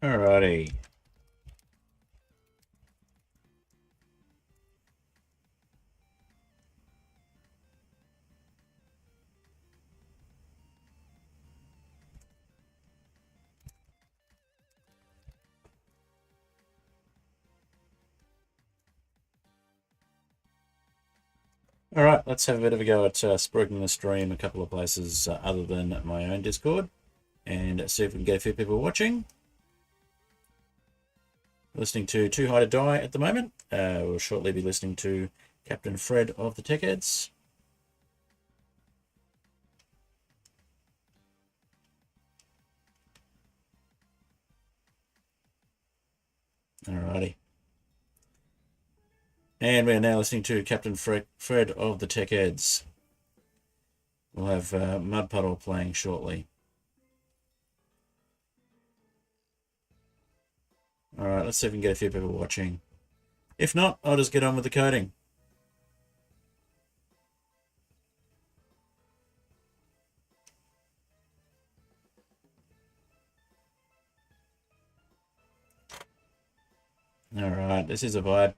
Alrighty. Alright, let's have a bit of a go at spruiking the stream a couple of places other than my own Discord and see if we can get a few people watching. Listening to Too High to Die at the moment. We'll shortly be listening to Captain Fred of the Tech Heads. Alrighty. And we're now listening to Captain Fred of the Tech Heads. We'll have Mud Puddle playing shortly. Alright, let's see if we can get a few people watching. If not, I'll just get on with the coding. Alright, this is a vibe.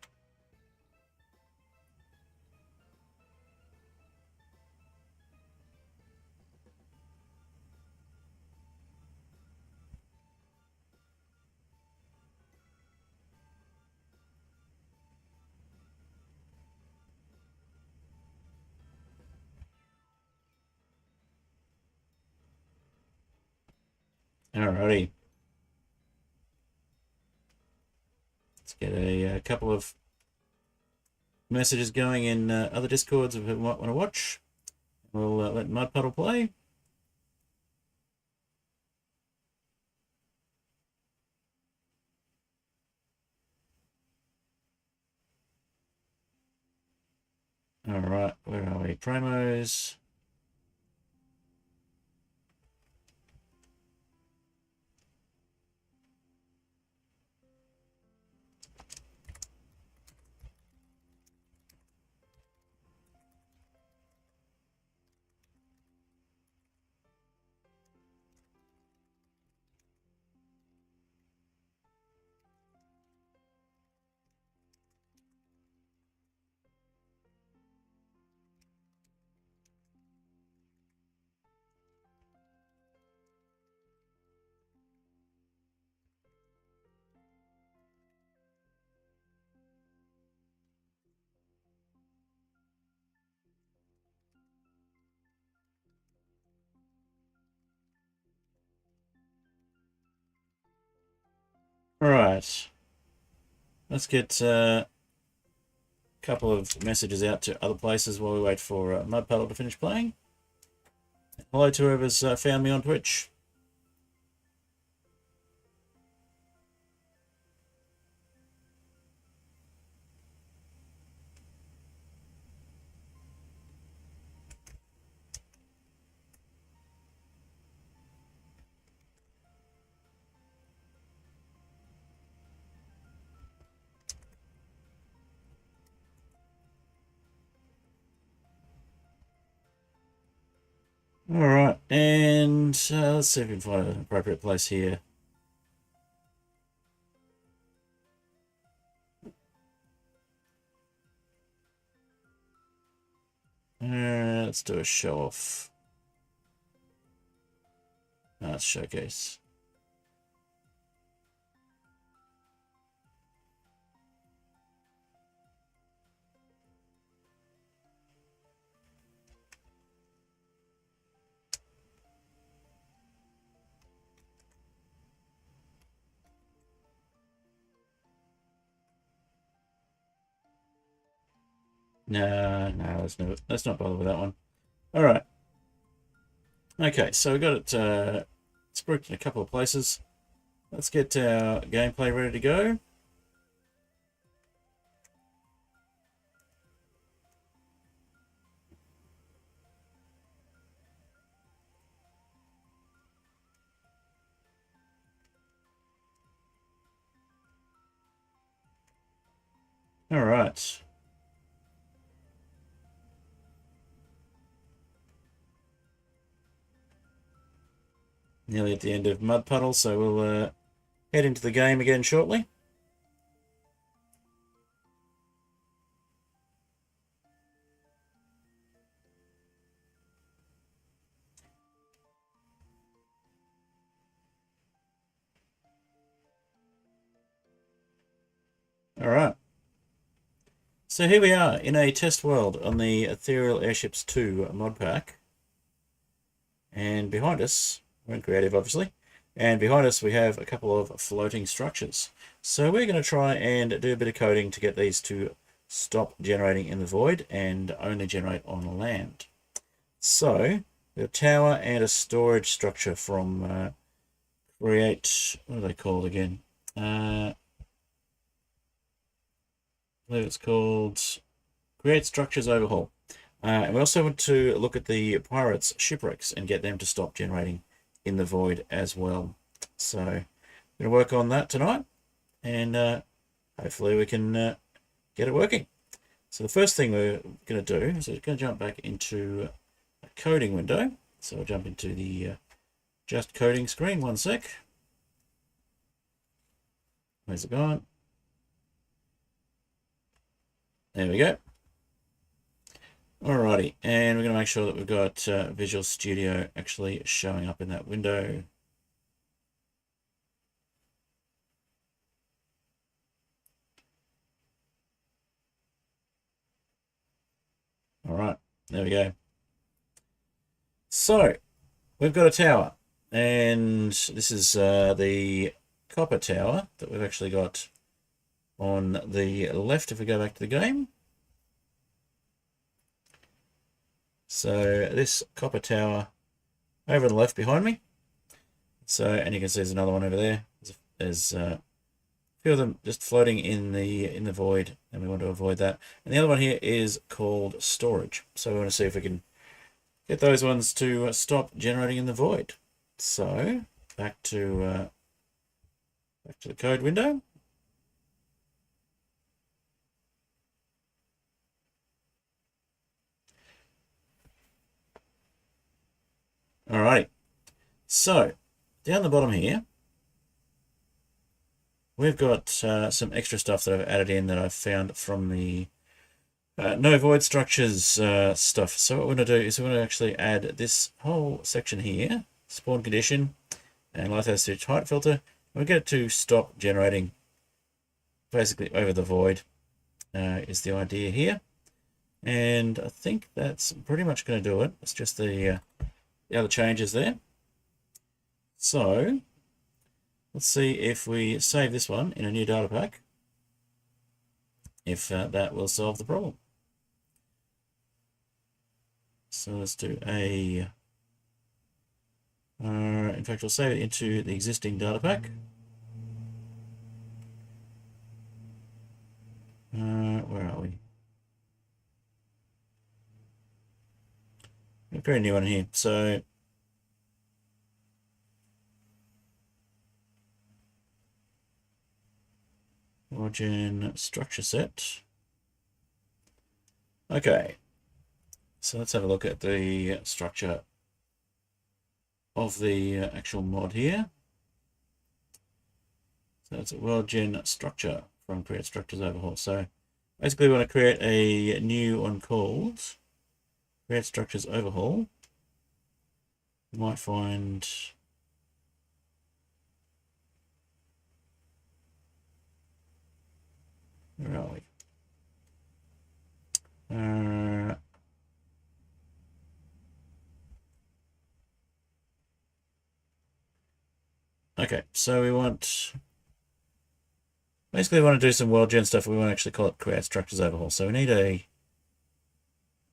Alrighty. Let's get a couple of messages going in other Discords if you might want to watch. We'll let Mud Puddle play. Alright, where are we? Promos. Alright. Let's get a couple of messages out to other places while we wait for Mud Puddle to finish playing. Hello to whoever's found me on Twitch. Alright, and let's see if we can find an appropriate place here. Let's do a show off. Let's showcase. No, let's not bother with that one. All right. Okay, so we got it spruiked in a couple of places. Let's get our gameplay ready to go. All right. Nearly at the end of Mud Puddle, so we'll head into the game again shortly. Alright. So here we are in a test world on the Aetherial Airships 2 mod pack. And behind us, we're in creative obviously, and behind us we have a couple of floating structures. So we're going to try and do a bit of coding to get these to stop generating in the void and only generate on land. So we have a tower and a storage structure from Create, what are they called again? I believe it's called Create Structures Overhaul. And we also want to look at the Pirates shipwrecks and get them to stop generating in the void as well. So I'm going to work on that tonight, and hopefully we can get it working. So the first thing we're going to do is we're going to jump back into a coding window. So I'll jump into the just coding screen. One sec. Where's it gone? There we go. Alrighty, and we're going to make sure that we've got Visual Studio actually showing up in that window. Alright, there we go. So, we've got a tower, and this is the copper tower that we've actually got on the left if we go back to the game. So this copper tower over on the left behind me. So, and you can see there's another one over there. There's a few of them just floating in the void, and we want to avoid that. And the other one here is called storage. So we want to see if we can get those ones to stop generating in the void. So back to the code window. Alrighty. So down the bottom here, we've got some extra stuff that I've added in that I've found from the no void structures stuff. So what we're going to do is we're going to actually add this whole section here, spawn condition, and lighthouse to height filter. We'll get it to stop generating basically over the void is the idea here. And I think that's pretty much going to do it. It's just the other changes there. So let's see if we save this one in a new data pack, if that will solve the problem. So let's do a, in fact, we'll save it into the existing data pack. Where are we? We'll create a new one here. So origin structure set. Okay, so let's have a look at the structure of the actual mod here. So it's a world gen structure from Create Structures Overhaul. So basically we want to create a new one called Create Structures Overhaul. You might find where are we? Okay, so we want basically we want to do some world gen stuff. We want to actually call it Create Structures Overhaul. So we need a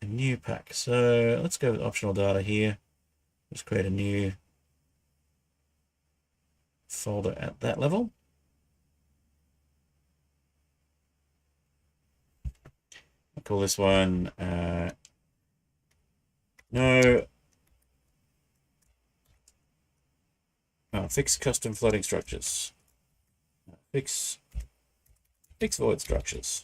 new pack. So let's go with optional data here. Let's create a new folder at that level. I'll call this one fix custom floating structures. Fix void structures.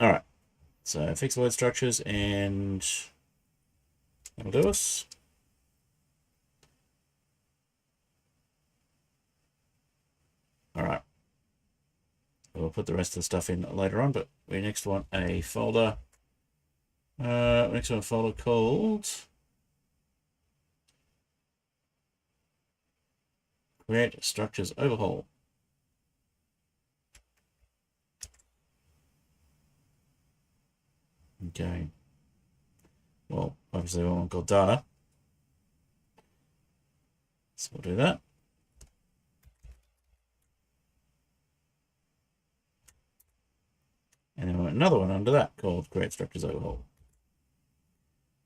All right. So fixed void structures, and that'll do us. All right. We'll put the rest of the stuff in later on, but we next want a folder. Next one, a folder called Create Structures Overhaul. Okay. Well, obviously we want one called Data. So we'll do that. And then we want another one under that called Create Structures Overhaul.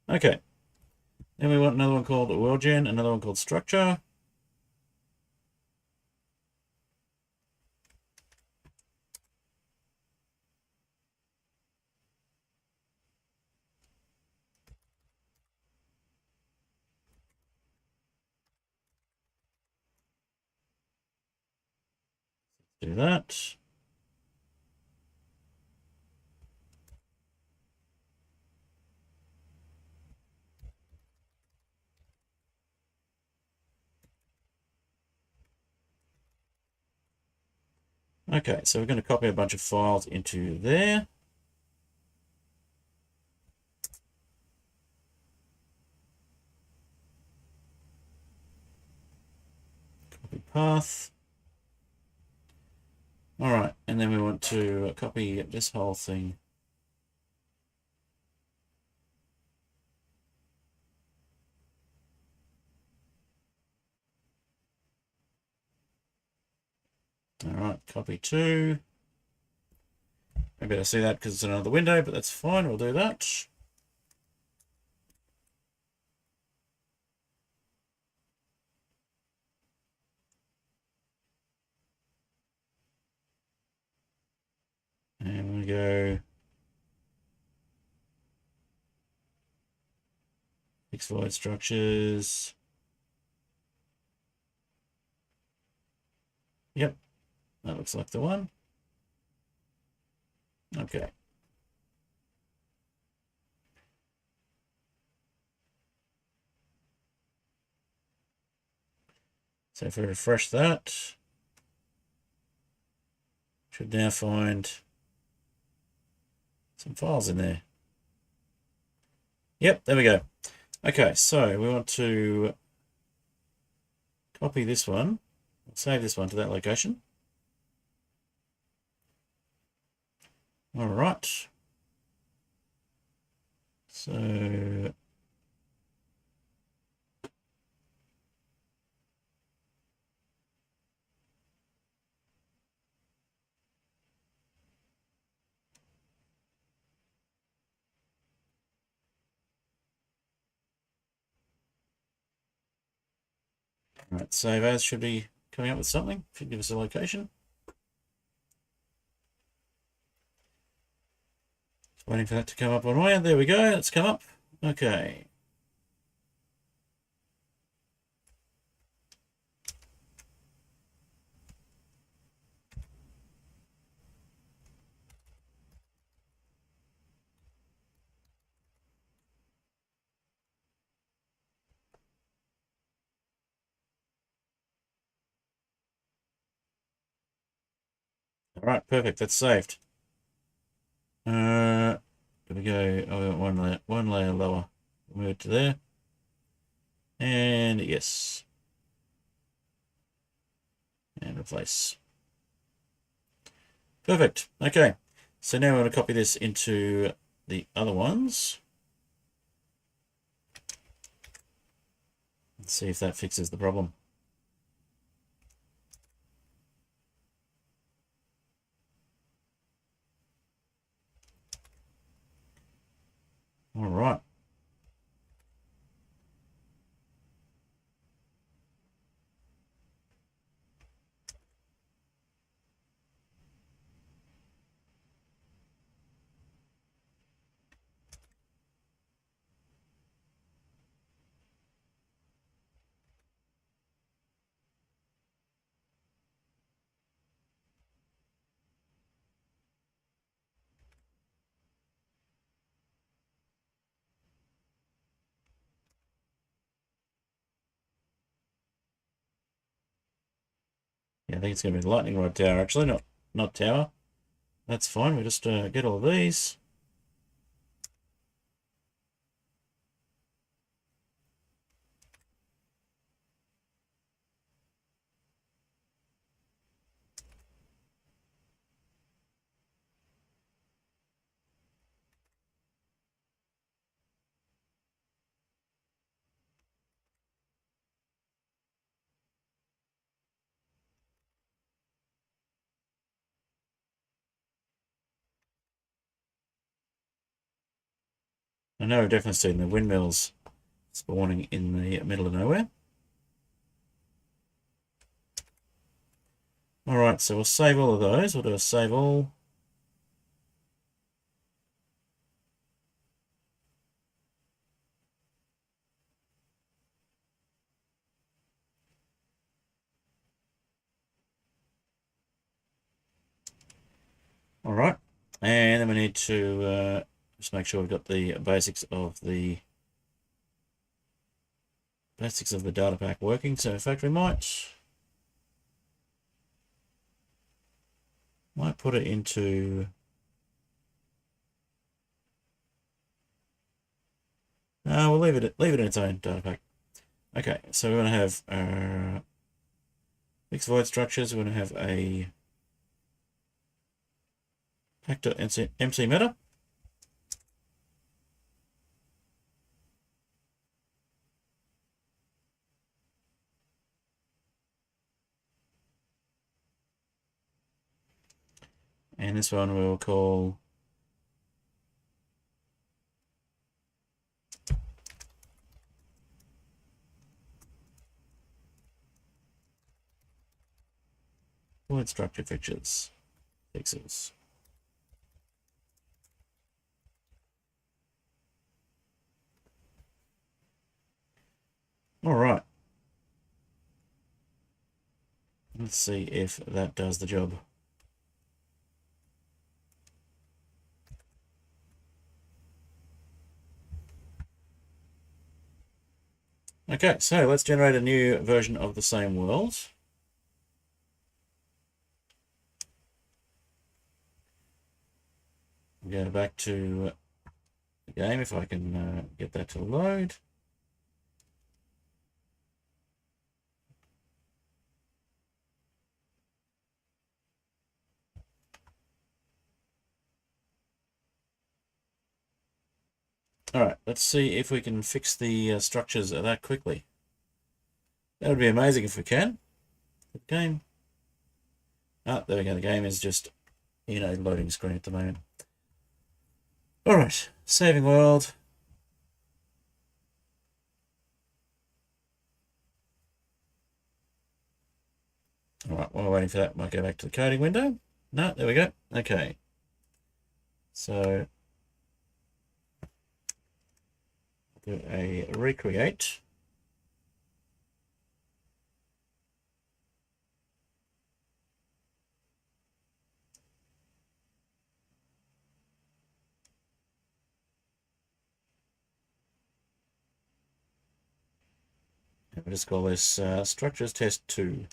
Okay. Then we want another one called WorldGen, another one called Structure. Do that. Okay, so we're going to copy a bunch of files into there. Copy path. All right, and then we want to copy this whole thing. All right, copy to. Maybe I see that because it's another window, but that's fine. We'll do that. And we go fixed void structures. Yep, that looks like the one. Okay. So if we refresh that, should now find some files in there. Yep, there we go. Okay, so we want to copy this one, save this one to that location. All right. So all right, save as should be coming up with something. Should give us a location. Just waiting for that to come up on my end. There we go. It's come up. Okay. All right, perfect. That's saved. There we go. Oh, one layer lower. Move it to there. And yes. And replace. Perfect. Okay. So now we're going to copy this into the other ones. Let's see if that fixes the problem. All right. Yeah, I think it's going to be the lightning rod tower, actually, not tower. That's fine. We just get all of these. I know I've definitely seen the windmills spawning in the middle of nowhere. Alright, so we'll save all of those. We'll do a save all. Alright, and then we need to just make sure we've got the basics of the data pack working. So in fact we might put it into we'll leave it in its own data pack. Okay, so we're going to have fixed void structures. We're going to have a pack.mc meta. And this one we'll call void structure fixes. All right. Let's see if that does the job. Okay, so let's generate a new version of the same world. Go back to the game if I can get that to load. All right, let's see if we can fix the structures that quickly. That would be amazing if we can. The game. Oh, there we go. The game is just in a loading screen at the moment. All right, saving world. All right, while we're waiting for that, might go back to the coding window. No, there we go. Okay. So do a recreate. And we'll just call this structures test 2.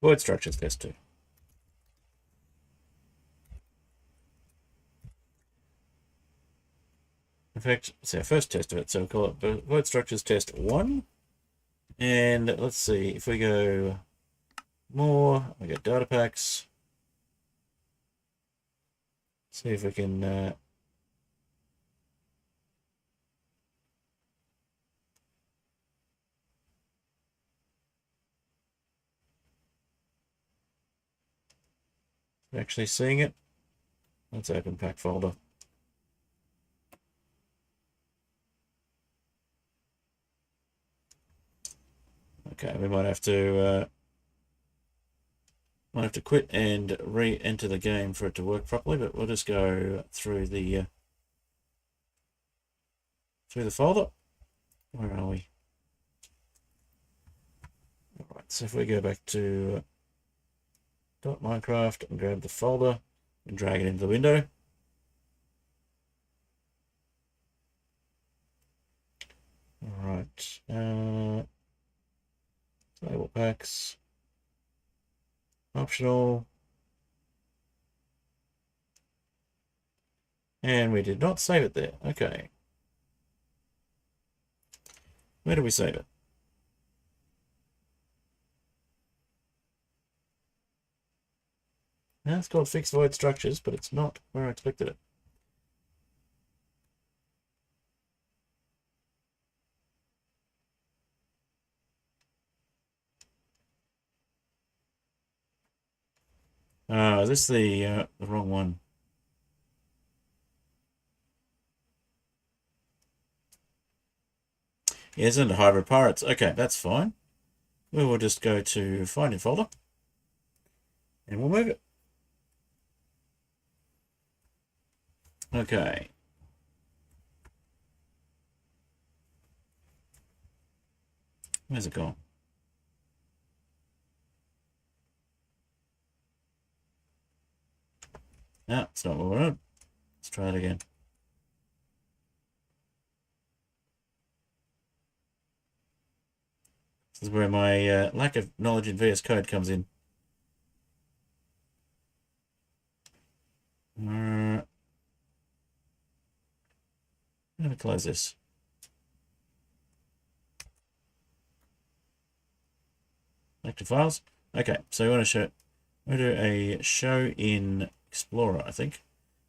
Void structures test 2. In fact, it's our first test of it, so we'll call it void structures test 1. And let's see, if we go more, we get data packs. See if we can actually seeing it. Let's open pack folder. Okay, we might have to quit and re-enter the game for it to work properly, but we'll just go through the folder. Where are we? All right, so if we go back to .minecraft and grab the folder and drag it into the window. All right. Label packs. Optional. And we did not save it there. Okay. Where do we save it? Now it's called Fixed Void Structures, but it's not where I expected it. Is this the wrong one? Yeah, it's under Hybrid Pirates. Okay, that's fine. We will just go to Find in Folder. And we'll move it. Okay. Where's it gone? No, it's not what we wanted. Let's try it again. This is where my lack of knowledge in VS Code comes in. I'm going to close this. Active files. Okay, so we want to show. We'll do a show in Explorer, I think.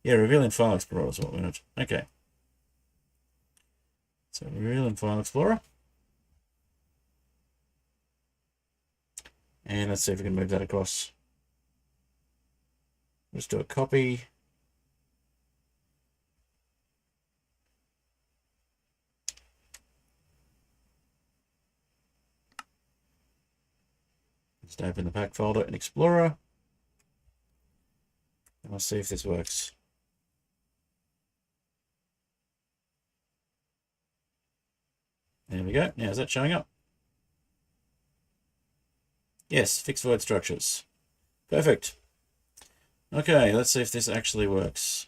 Yeah, reveal in File Explorer is what we want. Okay. So reveal in File Explorer. And let's see if we can move that across. Let's do a copy. Just open the pack folder in Explorer. And let's see if this works. There we go. Now is that showing up? Yes, fixed void structures. Perfect. Okay, let's see if this actually works.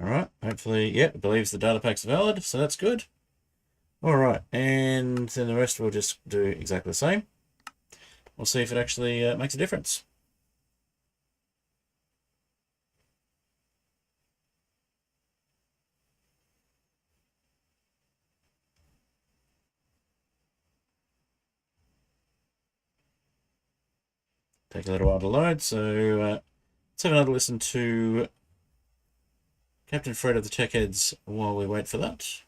All right, hopefully, yep, it believes the data pack's valid, so that's good. All right, and then the rest we'll just do exactly the same. We'll see if it actually makes a difference. Take a little while to load, so let's have another listen to Captain Fred of the Tech Heads while we wait for that.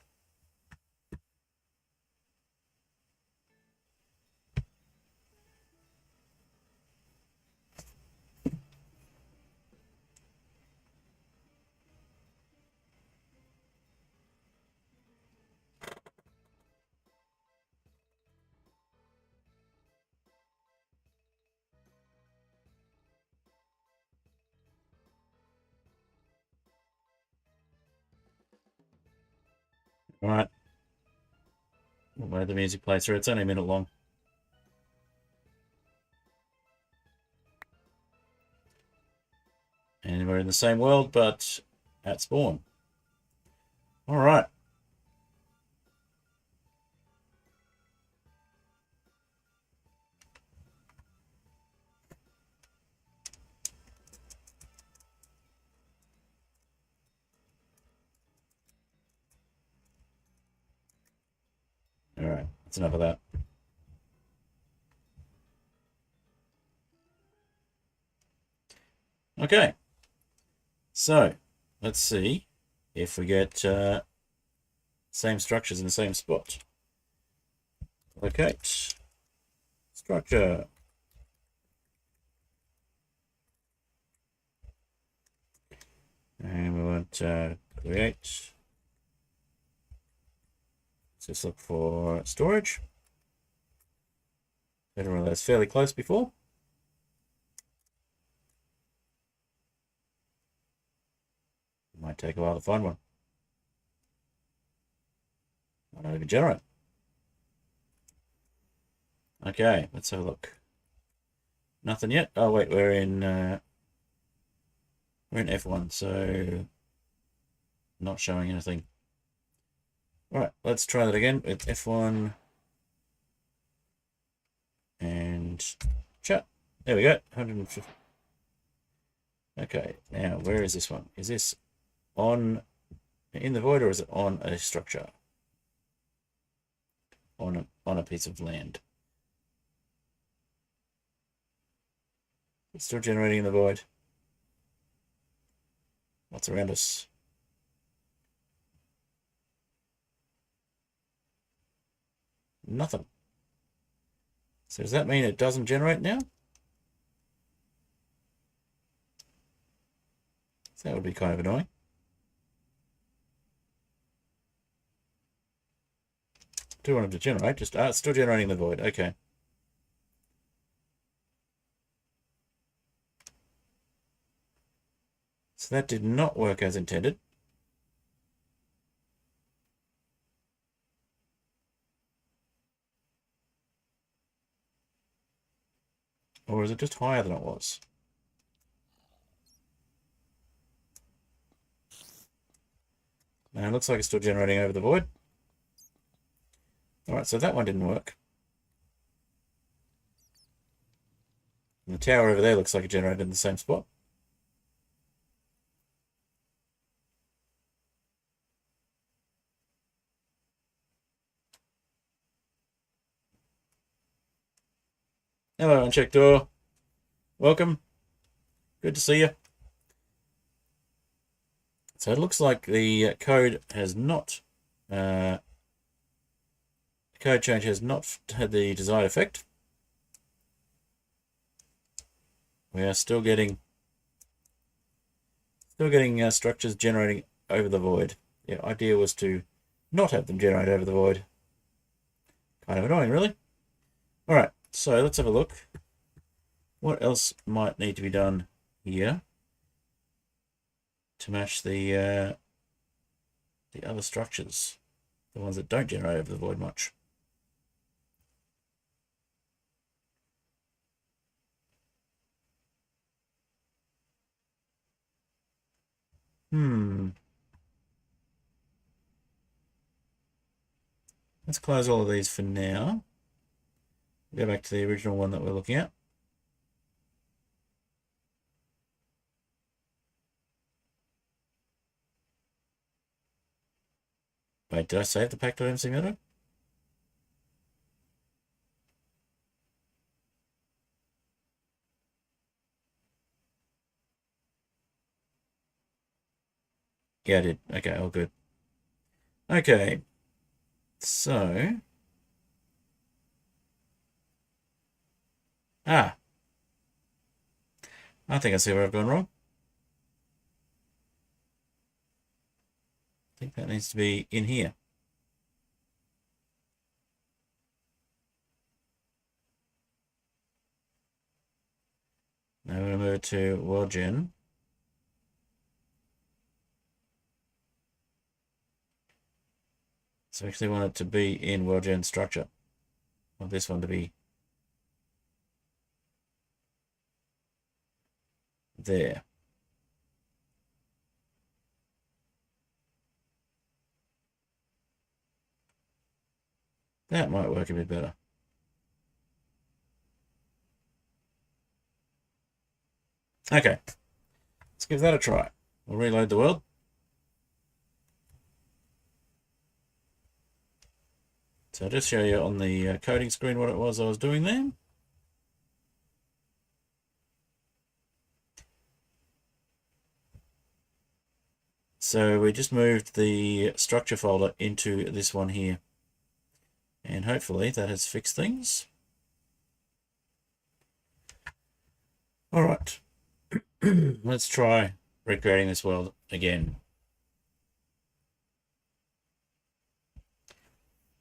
All right. We'll let the music play through. It's only a minute long. And we're in the same world, but at spawn. All right. All right. That's enough of that. Okay. So let's see if we get same structures in the same spot. Locate structure. And we want create. Let's just look for storage. Everyone that's fairly close before. Might take a while to find one. I don't even generate. Okay, let's have a look. Nothing yet. Oh wait, we're in F1, so not showing anything. All right, let's try that again with F1 and chat. There we go, 150. Okay, now where is this one? Is this on in the void or is it on a structure? On a piece of land. It's still generating in the void. What's around us? Nothing. So does that mean it doesn't generate now? So that would be kind of annoying. Do want it to generate, just it's still generating the void. Okay. So that did not work as intended. Or is it just higher than it was? Now it looks like it's still generating over the void. Alright, so that one didn't work. And the tower over there looks like it generated in the same spot. Hello, unchecked door. Welcome. Good to see you. So it looks like the code has not, code change has not had the desired effect. We are still getting structures generating over the void. The idea was to not have them generate over the void. Kind of annoying, really. All right, so let's have a look. What else might need to be done here to match the other structures, the ones that don't generate over the void much? Let's close all of these for now. Go back to the original one that we're looking at. Wait, did I save the pack.mc meta? Yeah, I did. Okay, all good. Okay, so... I think I see where I've gone wrong. I think that needs to be in here. Now we're going to move it to world gen. So I actually want it to be in world gen structure. I want this one to be there. That might work a bit better. Okay, let's give that a try. We'll reload the world. So I'll just show you on the coding screen what it was I was doing there. So we just moved the structure folder into this one here. And hopefully that has fixed things. All right, let's try recreating this world again.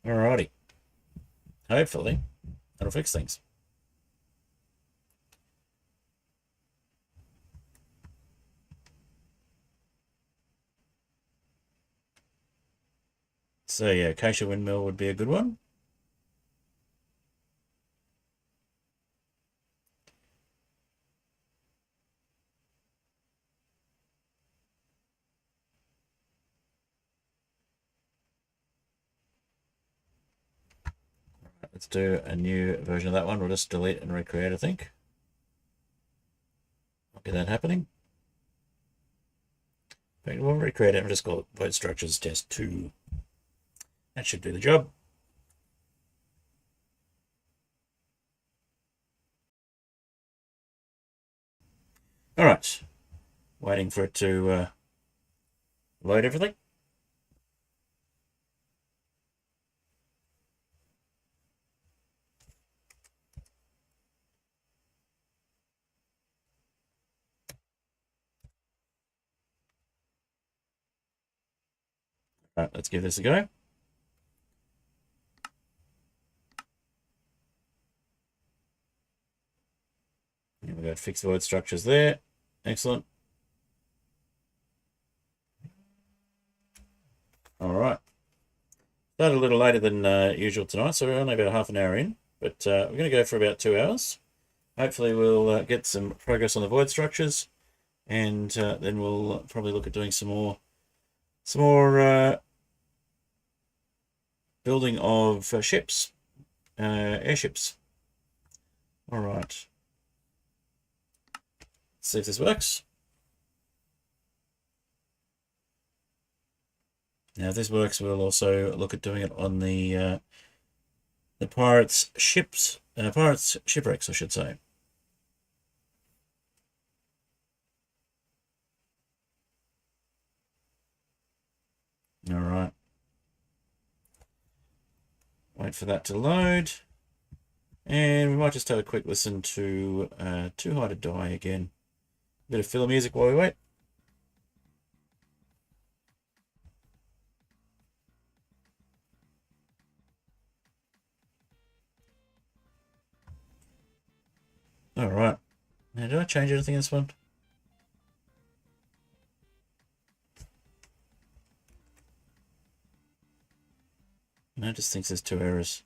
Alrighty, hopefully that'll fix things. So yeah, Acacia Windmill would be a good one. Let's do a new version of that one. We'll just delete and recreate, I think. I'll get that happening. We'll recreate it and just call it Void Structures Test 2. That should do the job. All right. Waiting for it to load everything. All right, let's give this a go. And we've got fixed void structures there. Excellent. All right. Started a little later than usual tonight, so we're only about half an hour in, but we're going to go for about 2 hours. Hopefully we'll get some progress on the void structures, and then we'll probably look at doing some more building of ships, airships. All right. Let's see if this works. Now, if this works, we'll also look at doing it on the pirates ships, pirates shipwrecks, I should say. All right. Wait for that to load. And we might just have a quick listen to Too High to Die again. A bit of filler music while we wait. All right. Now, did I change anything in this one? No, it just thinks there's 2 errors.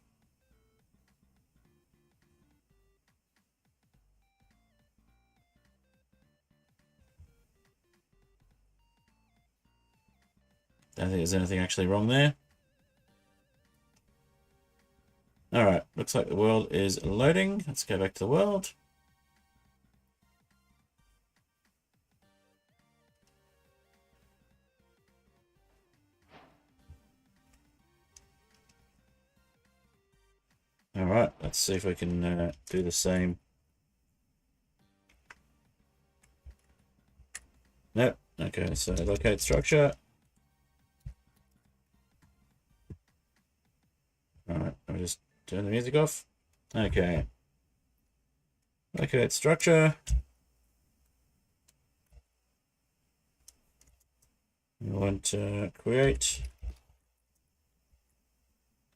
Don't think there's anything actually wrong there. All right, looks like the world is loading. Let's go back to the world. All right, let's see if we can do the same. Nope. Okay, so locate structure. All right, I'll just turn the music off. Okay. Locate structure. We want to create.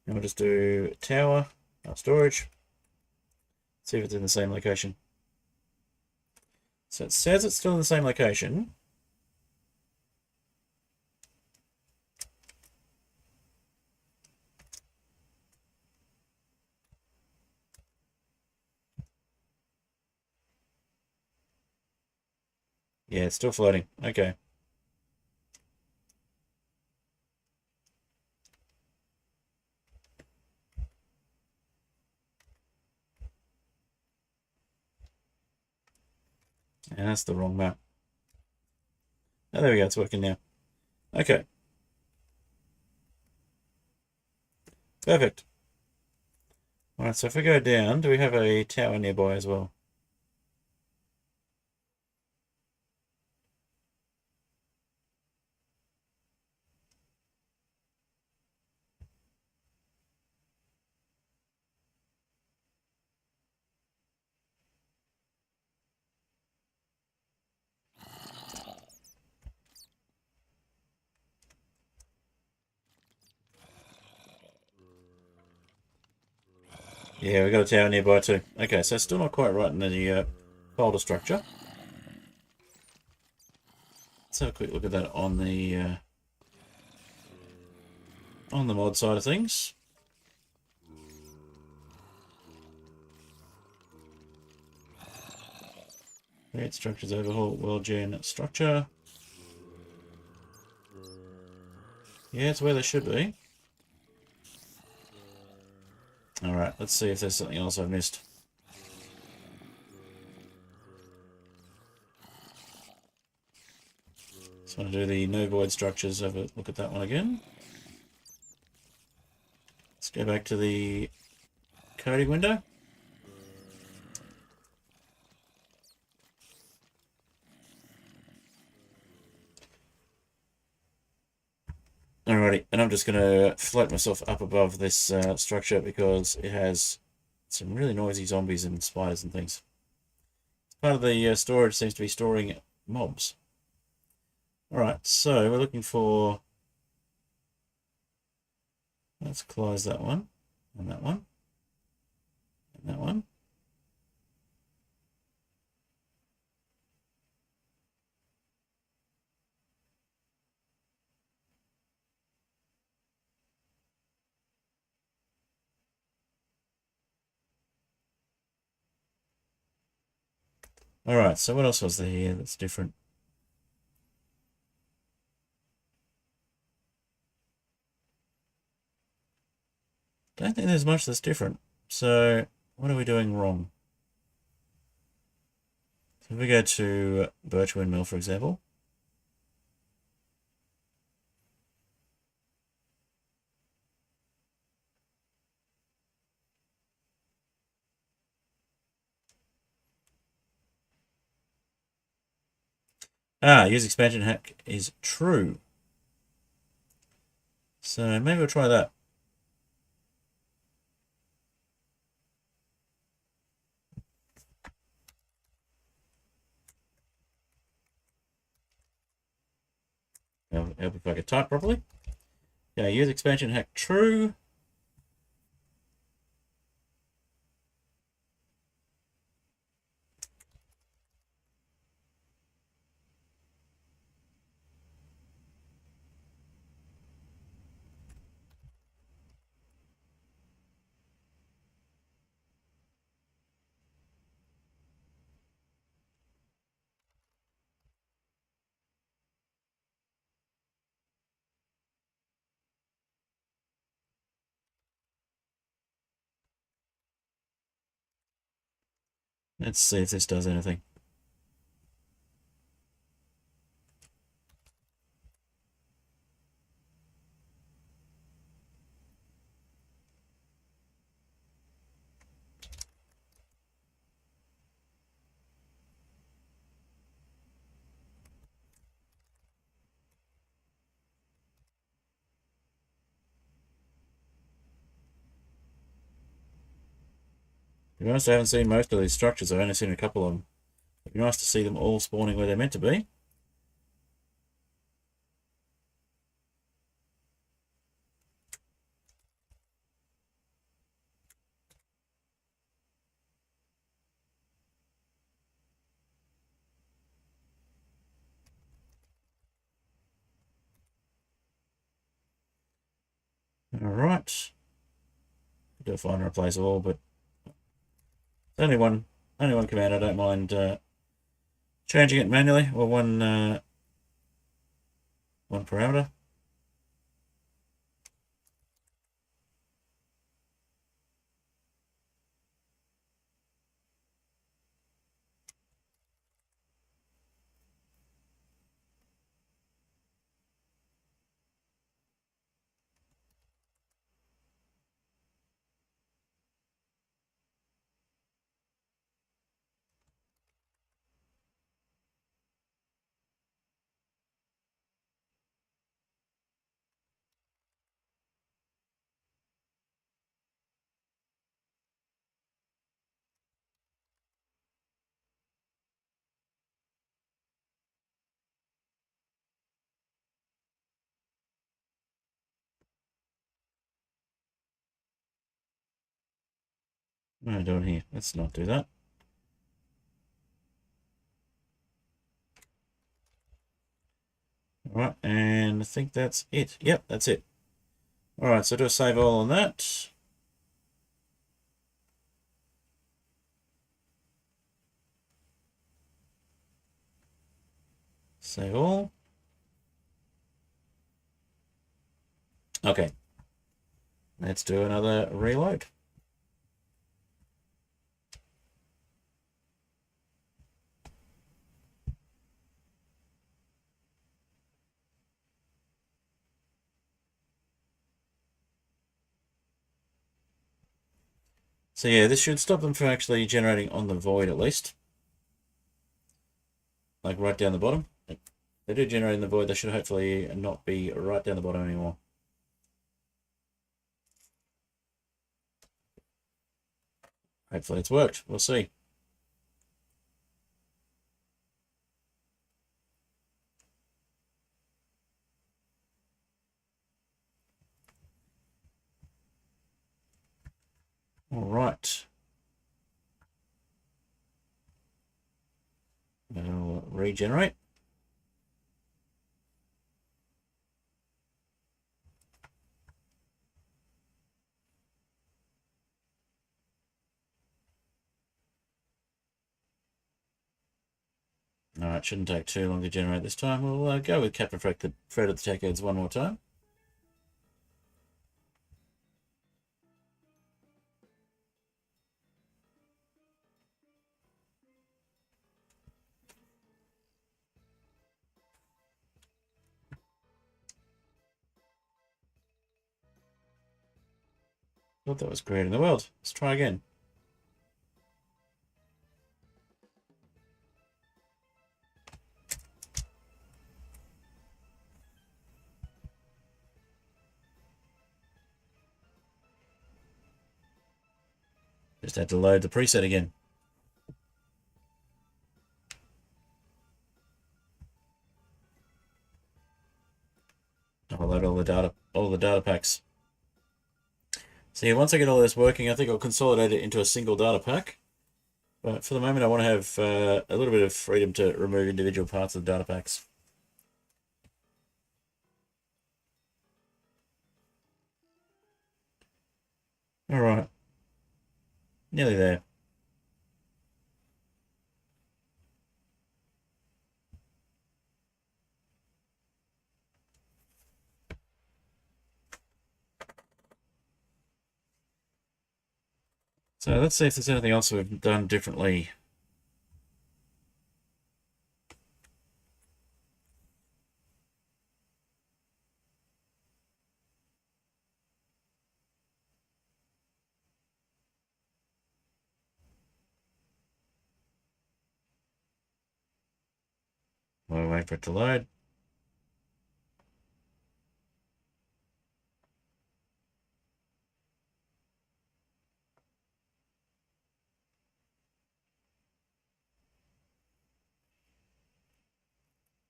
And we'll just do tower, storage. See if it's in the same location. So it says it's still in the same location. Yeah, it's still floating. Okay. And that's the wrong map. Oh, there we go. It's working now. Okay. Perfect. All right, so if we go down, do we have a tower nearby as well? Yeah, we got a tower nearby too. Okay, so still not quite right in the folder structure. Let's have a quick look at that on the on the mod side of things. Create structures overhaul world gen structure. Yeah, it's where they should be. Alright, let's see if there's something else I've missed. Just want to do the no void structures. Have a look at that one again. Let's go back to the coding window. Alrighty, and I'm just going to float myself up above this structure because it has some really noisy zombies and spiders and things. Part of the storage seems to be storing mobs. Alright, so we're looking for... Let's close that one, and that one, and that one. Alright, so what else was there here that's different? Don't think there's much that's different. So, what are we doing wrong? So if we go to Birch Windmill, for example. Use expansion hack is true. So maybe we'll try that. Help if I can type properly. Yeah, use expansion hack true. Let's see if this does anything. To be honest, I haven't seen most of these structures. I've only seen a couple of them. It'd be nice to see them all spawning where they're meant to be. Alright. Do a find and replace all, but only one command. I don't mind changing it manually, or one parameter. What am I doing here? Let's not do that. Alright, and I think that's it. Yep, that's it. Alright, so do a save all on that. Save all. Okay. Let's do another reload. So yeah, this should stop them from actually generating on the void at least. Like right down the bottom. If they do generate in the void, they should hopefully not be right down the bottom anymore. Hopefully it's worked. We'll see. All right. I'll regenerate. All right, shouldn't take too long to generate this time. We'll go with Captain Fred of the Tech Heads one more time. Thought that was creating the world. Let's try again. Just had to load the preset again. I'll load all the data packs. So yeah, once I get all this working, I think I'll consolidate it into a single data pack. But for the moment, I want to have a little bit of freedom to remove individual parts of the data packs. All right, nearly there. So let's see if there's anything else we've done differently. We'll wait for it to load.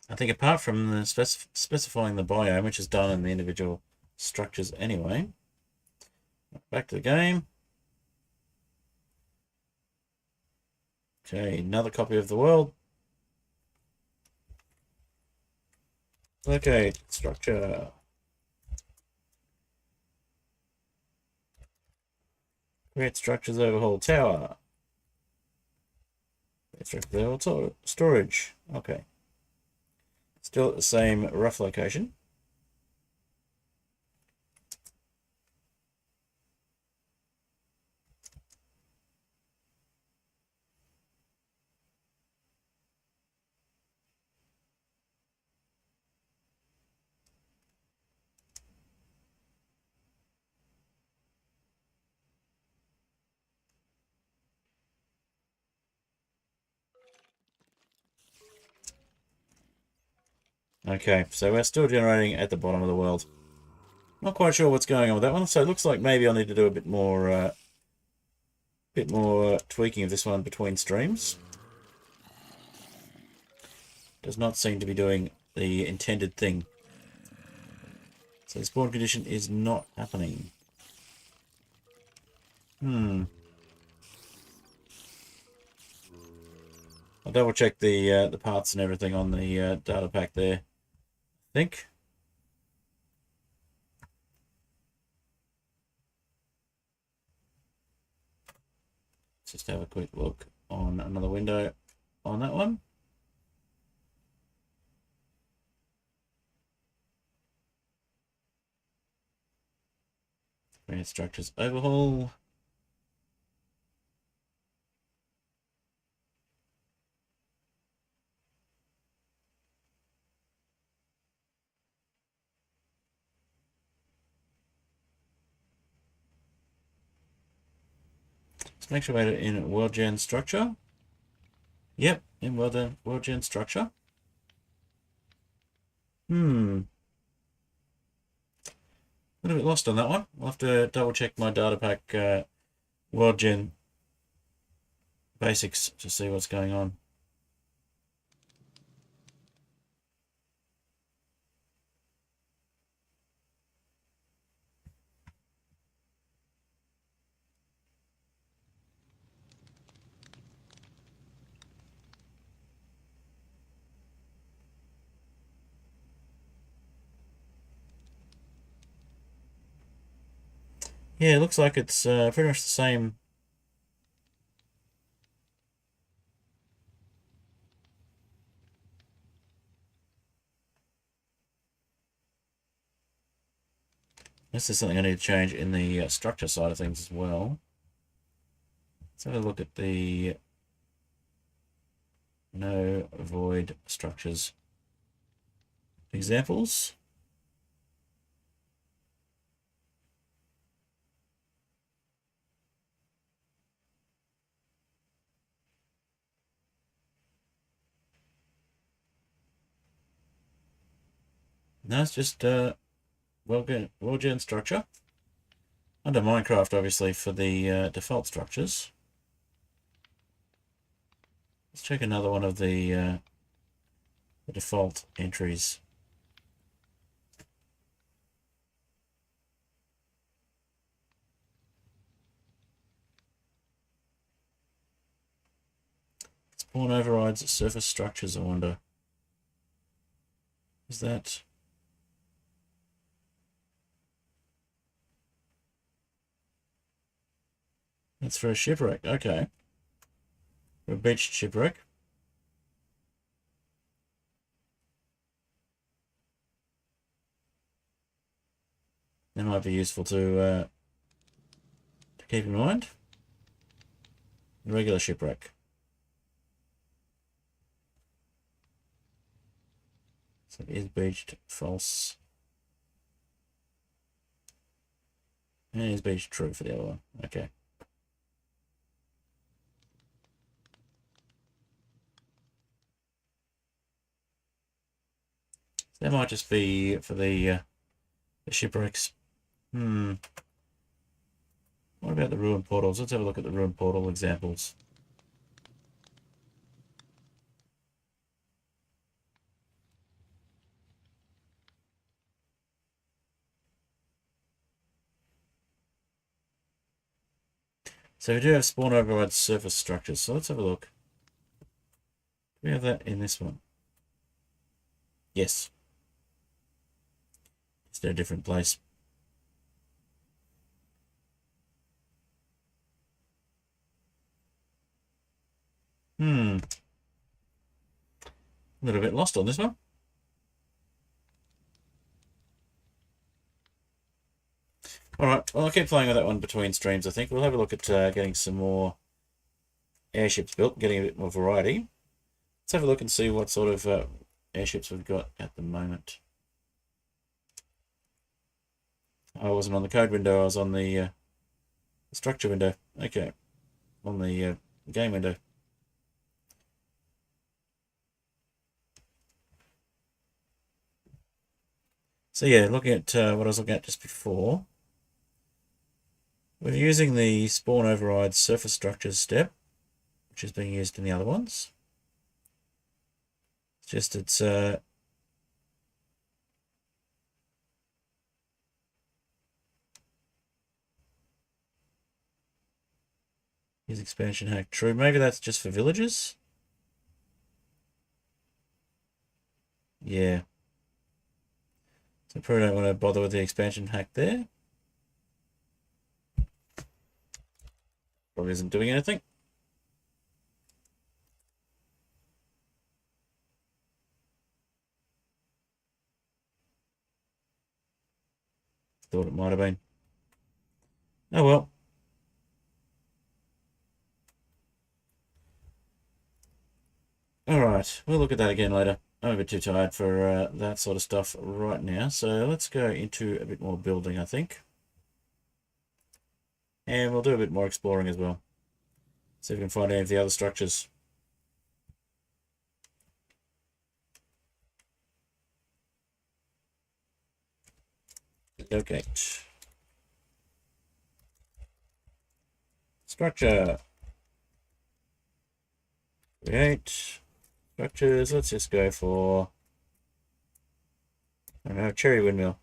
I think apart from the specifying the biome, which is done in the individual structures anyway. Back to the game. Okay, another copy of the world. Okay, structure. Create structures overhaul tower. Create structures overhaul storage. Okay. Still at the same rough location. Okay, so we're still generating at the bottom of the world. Not quite sure what's going on with that one, so it looks like maybe I'll need to do a bit more tweaking of this one between streams. Does not seem to be doing the intended thing. So the spawn condition is not happening. I'll double check the parts and everything on the data pack there. I think. Let's just have a quick look on another window on that one. Grand structures overhaul. Let's make sure we made it in world gen structure. Yep, in world gen structure. A little bit lost on that one. I'll have to double check my data pack world gen basics to see what's going on. Yeah, it looks like it's pretty much the same. This is something I need to change in the structure side of things as well. Let's have a look at the no void structures examples. No, it's just world gen structure. Under Minecraft, obviously, for the default structures. Let's check another one of the default entries. Spawn overrides surface structures, I wonder. Is that... That's for a shipwreck, okay. For a beached shipwreck. That might be useful to keep in mind. Regular shipwreck. So it is beached, false. And it is beached, true for the other one. Okay. So that might just be for the shipwrecks. What about the ruin portals? Let's have a look at the ruin portal examples. So we do have spawn override surface structures. So let's have a look. Do we have that in this one? Yes. Is there a different place? A little bit lost on this one. Alright, well, I'll keep playing with that one between streams, I think. We'll have a look at getting some more airships built, getting a bit more variety. Let's have a look and see what sort of airships we've got at the moment. I wasn't on the code window, I was on the structure window. Okay, on the game window. So yeah, looking at what I was looking at just before, we're using the spawn override surface structures step, which is being used in the other ones. It's just use expansion hack true. Maybe that's just for villages. Yeah. So probably don't want to bother with the expansion hack there. Probably isn't doing anything. Thought it might have been. Oh well. Alright, we'll look at that again later. I'm a bit too tired for that sort of stuff right now, so let's go into a bit more building, I think. And we'll do a bit more exploring as well. See if we can find any of the other structures. Okay. Structure. Create. Structures. Let's just go for, I don't know, cherry windmill.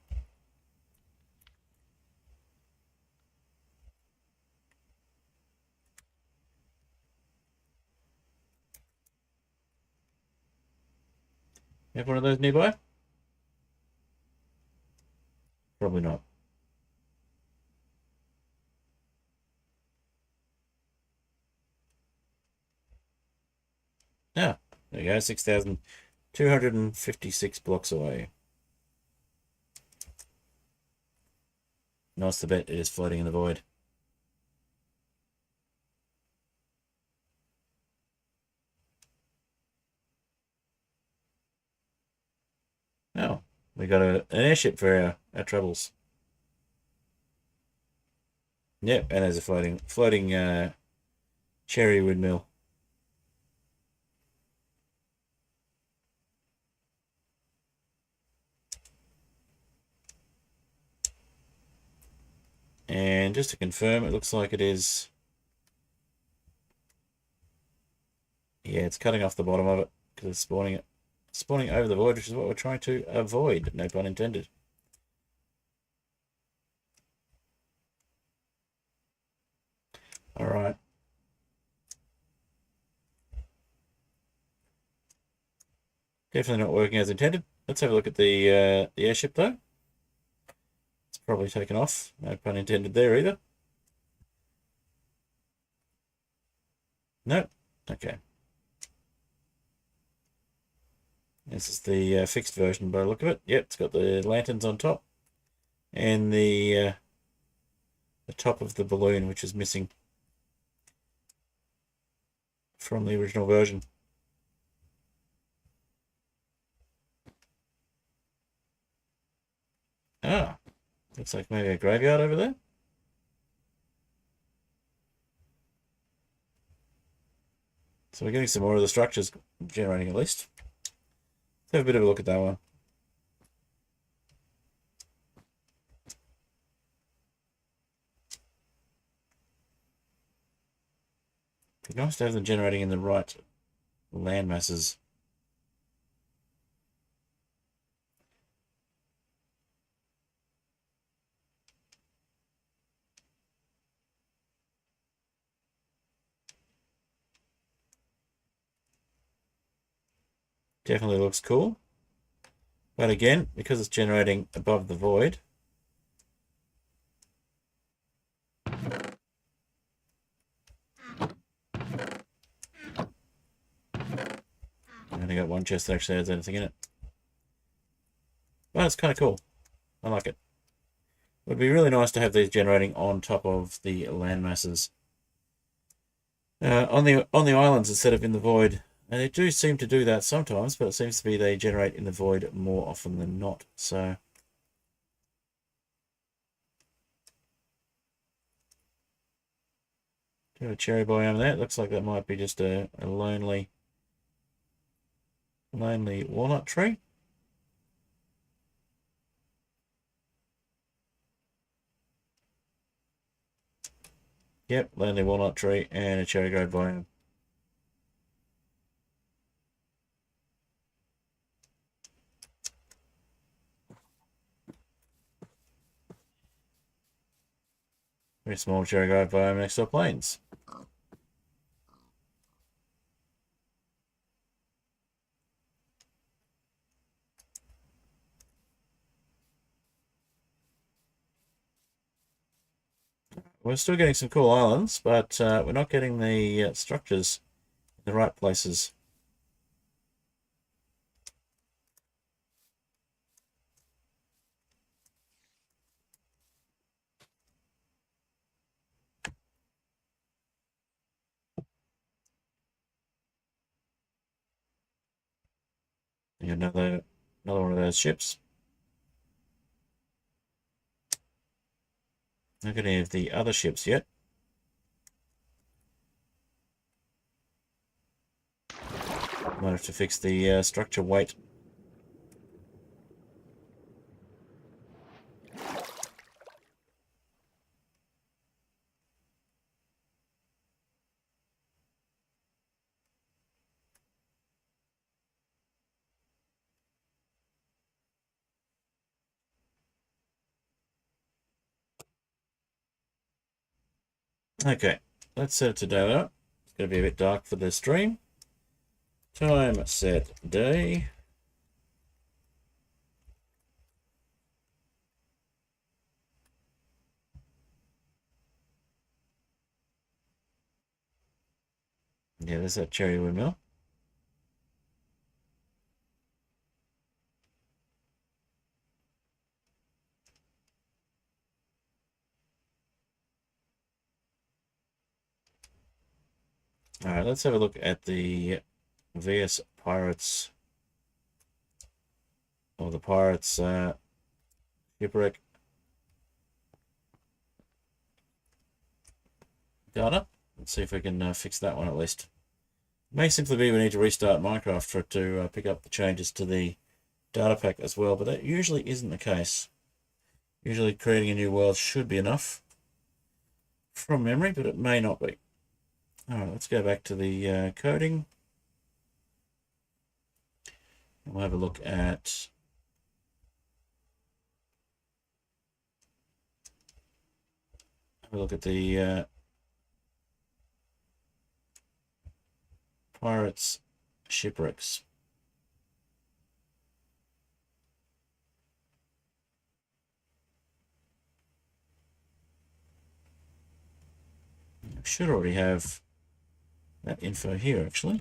Have one of those nearby? Probably not. Ah, there you go, 6,256 blocks away. Nice to bet it is floating in the void. Oh, we got an airship for our troubles. Yep, and there's a floating cherry windmill. And just to confirm, it looks like it is. Yeah, it's cutting off the bottom of it because it's spawning over the void, which is what we're trying to avoid. No pun intended. All right. Definitely not working as intended. Let's have a look at the airship though. It's probably taken off. No pun intended there either. Nope. Okay. This is the fixed version by the look of it. Yep, it's got the lanterns on top and the top of the balloon, which is missing from the original version. Ah, looks like maybe a graveyard over there. So we're getting some more of the structures generating at least. Let's have a bit of a look at that one. It'd be nice to have them generating in the right land masses. Definitely looks cool. But again, because it's generating above the void, I only got one chest that actually has anything in it. But it's kind of cool. I like it. It would be really nice to have these generating on top of the land masses. On the islands instead of in the void. And they do seem to do that sometimes, but it seems to be they generate in the void more often than not. So do a cherry biome there. It looks like that might be just a lonely walnut tree. Yep, lonely walnut tree and a cherry grove biome. Very small cherry grove biome next to the plains. We're still getting some cool islands, but we're not getting the structures in the right places. Another one of those ships. Not got any of the other ships yet. Might have to fix the structure weight. Okay, let's set it to daylight. It's going to be a bit dark for the stream. Time set day. Yeah, there's that cherry windmill. Alright, let's have a look at the VS Pirates, or the Pirates shipwreck data. Let's see if we can fix that one at least. It may simply be we need to restart Minecraft for it to pick up the changes to the data pack as well, but that usually isn't the case. Usually creating a new world should be enough from memory, but it may not be. Alright, let's go back to the coding. We'll have a look at the Pirates shipwrecks. I should already have that info here, actually.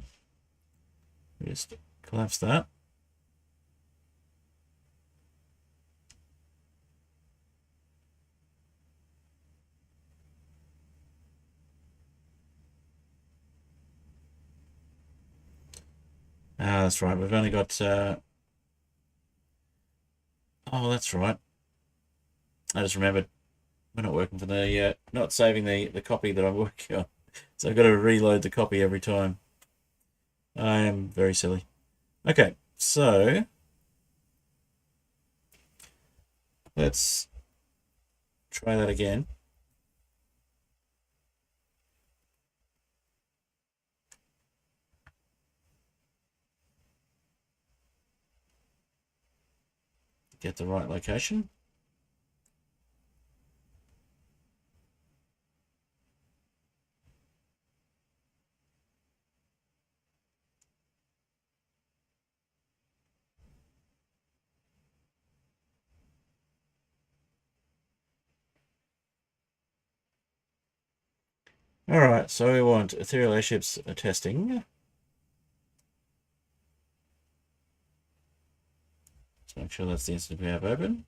Just collapse that. Ah, that's right. We've only got... oh, that's right. I just remembered we're not working for the... not saving the copy that I'm working on. So I've got to reload the copy every time. I am very silly. Okay, so... let's try that again. Get the right location. Alright, so we want Aetherial Airships testing. Let's make sure that's the instance we have open.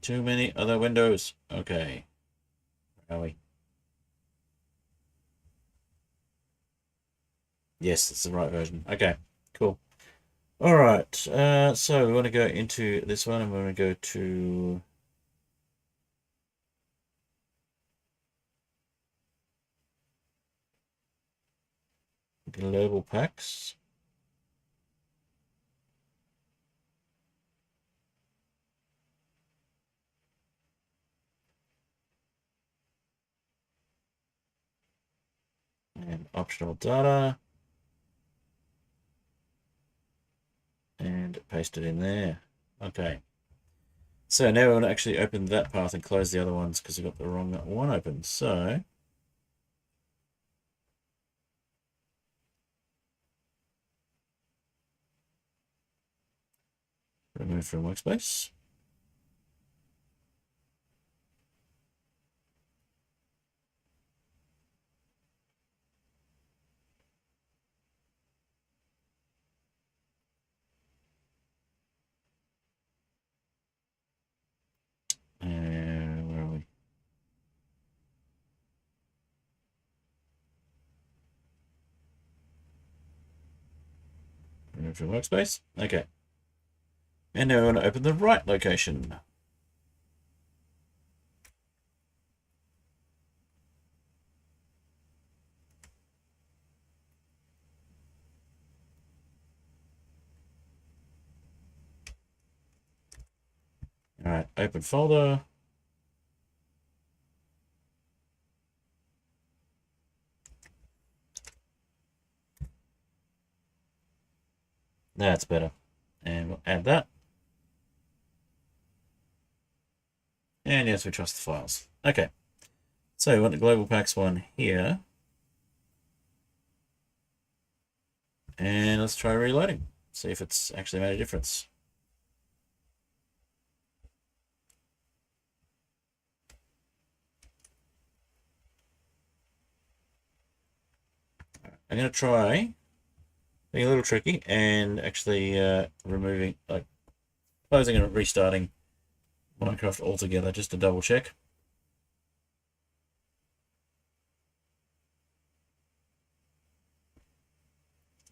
Too many other windows. Okay. Where are we? Yes, it's the right version. Okay, cool. All right, so we want to go into this one and we're going to go to global packs. And optional data. And paste it in there. Okay. So now we want to actually open that path and close the other ones because we've got the wrong one open. So Remove from workspace. Where are we? Remove from workspace. Okay. And now we want to open the right location. All right, open folder. That's better. And we'll add that. And yes, we trust the files. Okay. So we want the global packs one here. And let's try reloading. See if it's actually made a difference. I'm going to try being a little tricky and actually removing, like, closing and restarting Minecraft altogether just to double check.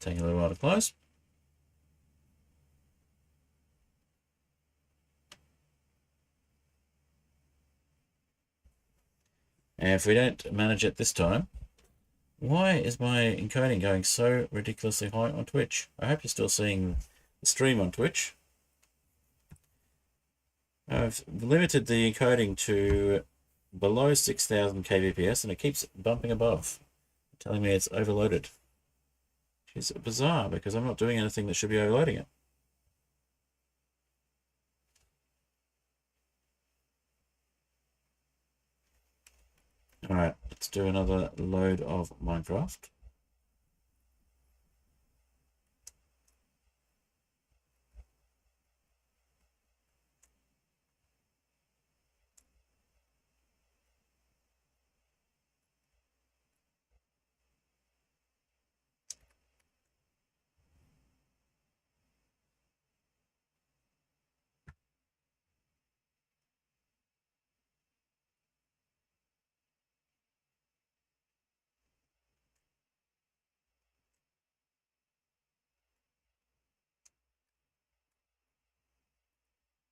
Taking a little while to close. And if we don't manage it this time, why is my encoding going so ridiculously high on Twitch? I hope you're still seeing the stream on Twitch. I've limited the encoding to below 6,000 kbps and it keeps bumping above, telling me it's overloaded. Which is bizarre because I'm not doing anything that should be overloading it. Alright, let's do another load of Minecraft.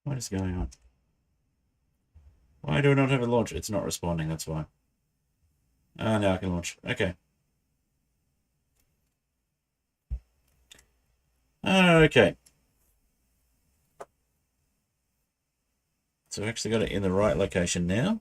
What is going on? Why do I not have a launch? It's not responding, that's why. Ah, now I can launch. Okay. Okay. So I've actually got it in the right location now.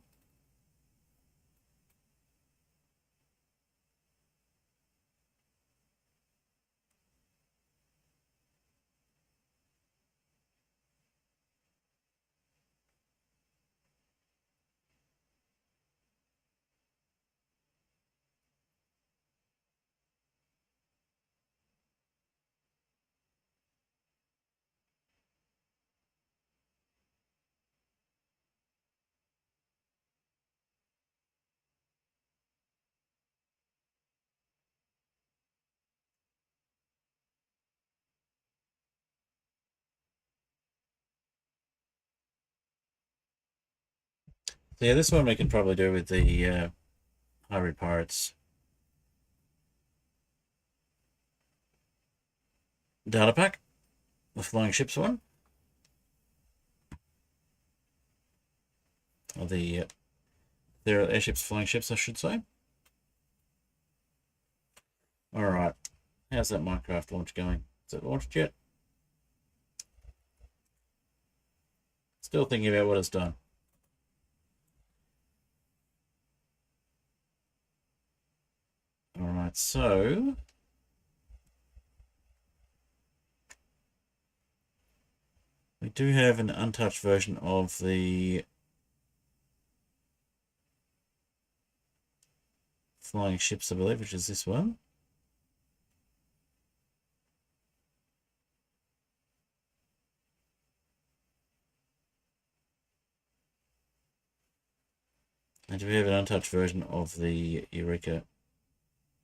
So yeah, this one we can probably do with the Valkyrien Pirates data pack, the flying ships one, or the Aetherial Airships flying ships, I should say. All right, how's that Minecraft launch going? Is it launched yet? Still thinking about what it's done. All right, so we do have an untouched version of the flying ships, I believe, which is this one. And do we have an untouched version of the Eureka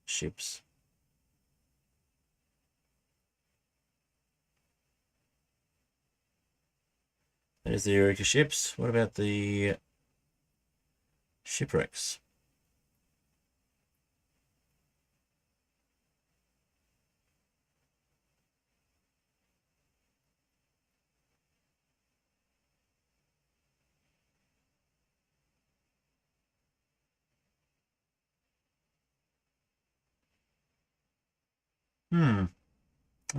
ships? There's the Eureka ships. What about the shipwrecks?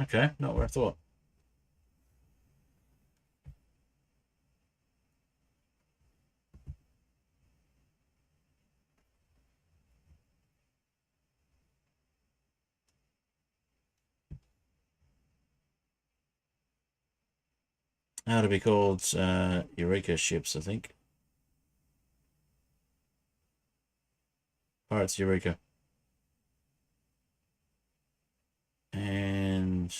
Okay, not where I thought. How to be called Eureka ships, I think. Pirates Eureka. And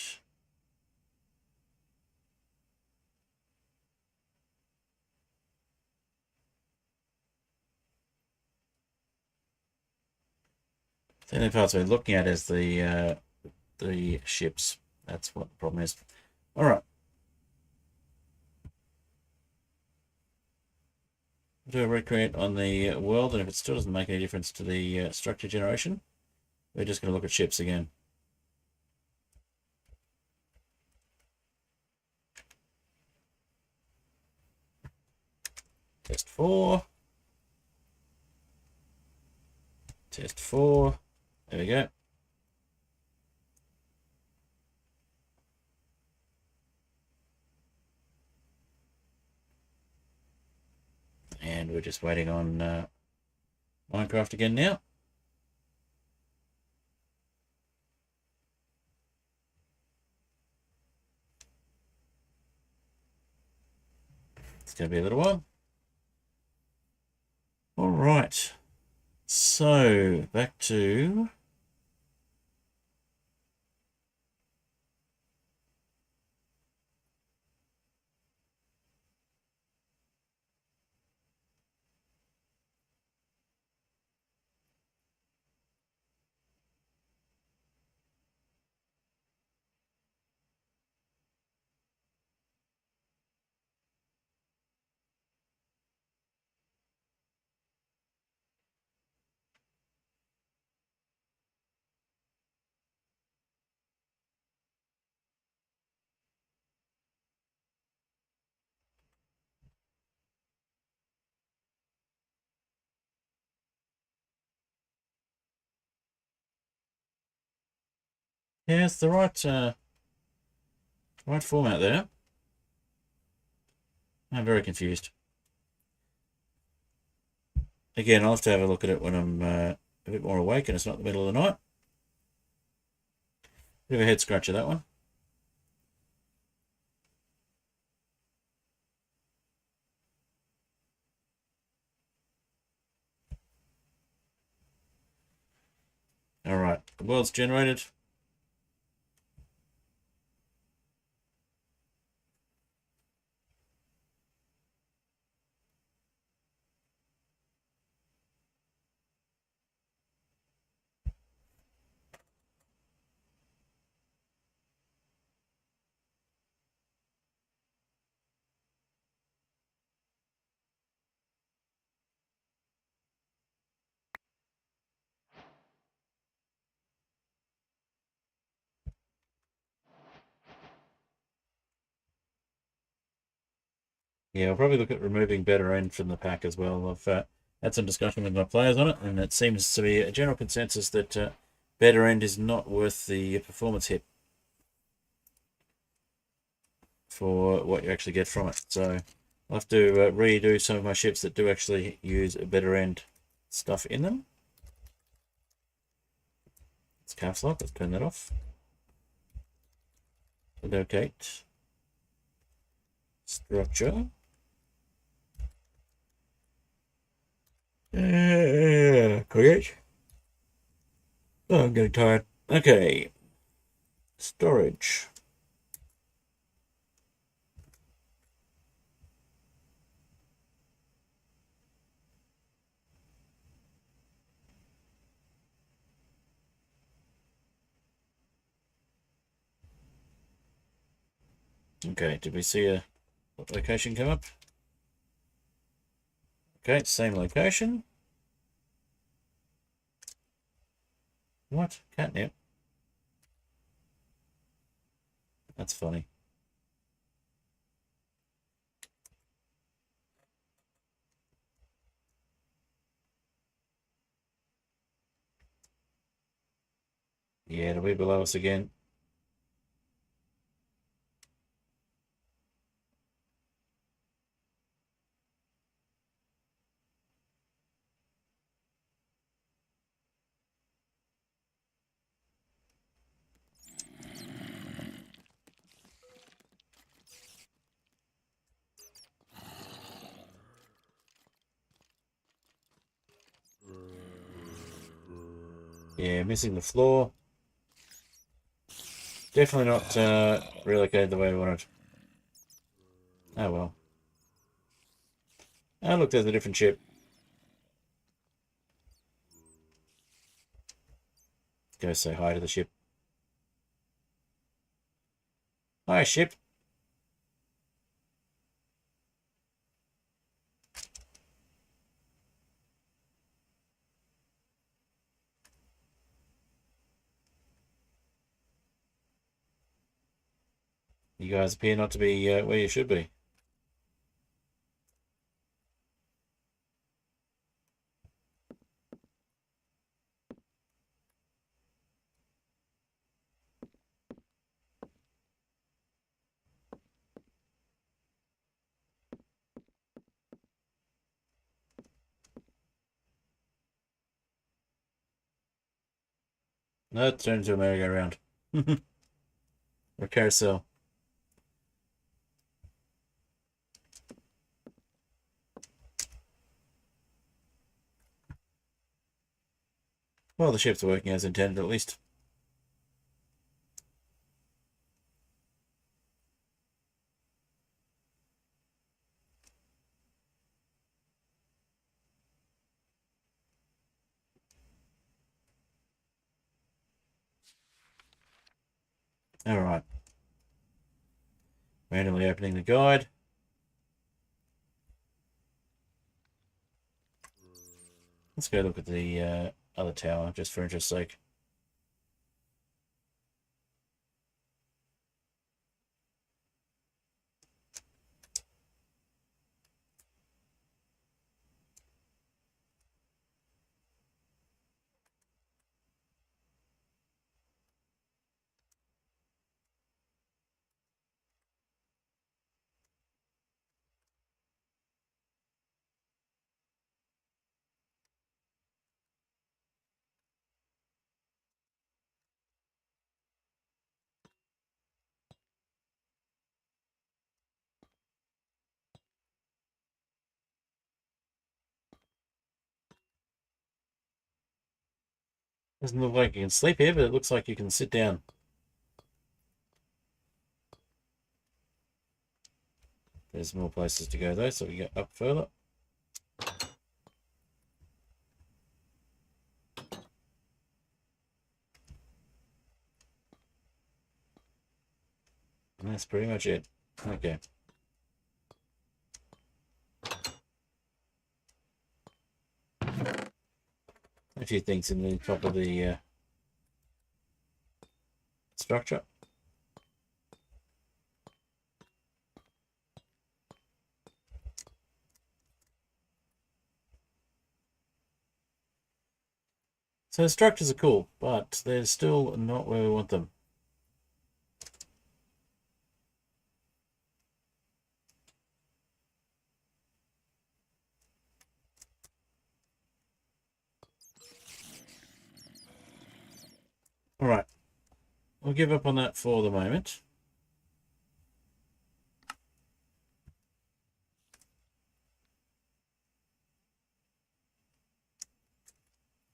the only parts we're looking at is the ships. That's what the problem is. All right. Do a recreate on the world, and if it still doesn't make any difference to the structure generation, we're just going to look at ships again. Test 4. Test 4. There we go. And we're just waiting on Minecraft again now. It's going to be a little while. All right. So, back to... Yeah, it's the right format there. I'm very confused. Again, I'll have to have a look at it when I'm a bit more awake and it's not the middle of the night. Bit of a head scratcher, that one. All right, the world's generated. Yeah, I'll probably look at removing better end from the pack as well. I've had some discussion with my players on it, and it seems to be a general consensus that better end is not worth the performance hit for what you actually get from it. So I'll have to redo some of my ships that do actually use a better end stuff in them. It's calf lock. Let's turn that off. Locate. Structure. Create. Oh, I'm getting tired. Okay. Storage. Okay, did we see a location come up? Okay, same location. What? Catnip? That's funny. Yeah, it'll be below us again. Yeah, missing the floor. Definitely not relocated the way I wanted. Oh well. Oh look, there's a different ship. Go say hi to the ship. Hi, ship. You guys appear not to be where you should be. No, it turned into a merry-go-round. Or carousel. Well, the ships are working as intended, at least. Alright. Randomly opening the guide. Let's go look at the other tower, just for interest's sake. Doesn't look like you can sleep here, but it looks like you can sit down. There's more places to go though, so we get up further. And that's pretty much it. Okay. A few things in the top of the structure. So the structures are cool, but they're still not where we want them. Alright. We'll give up on that for the moment.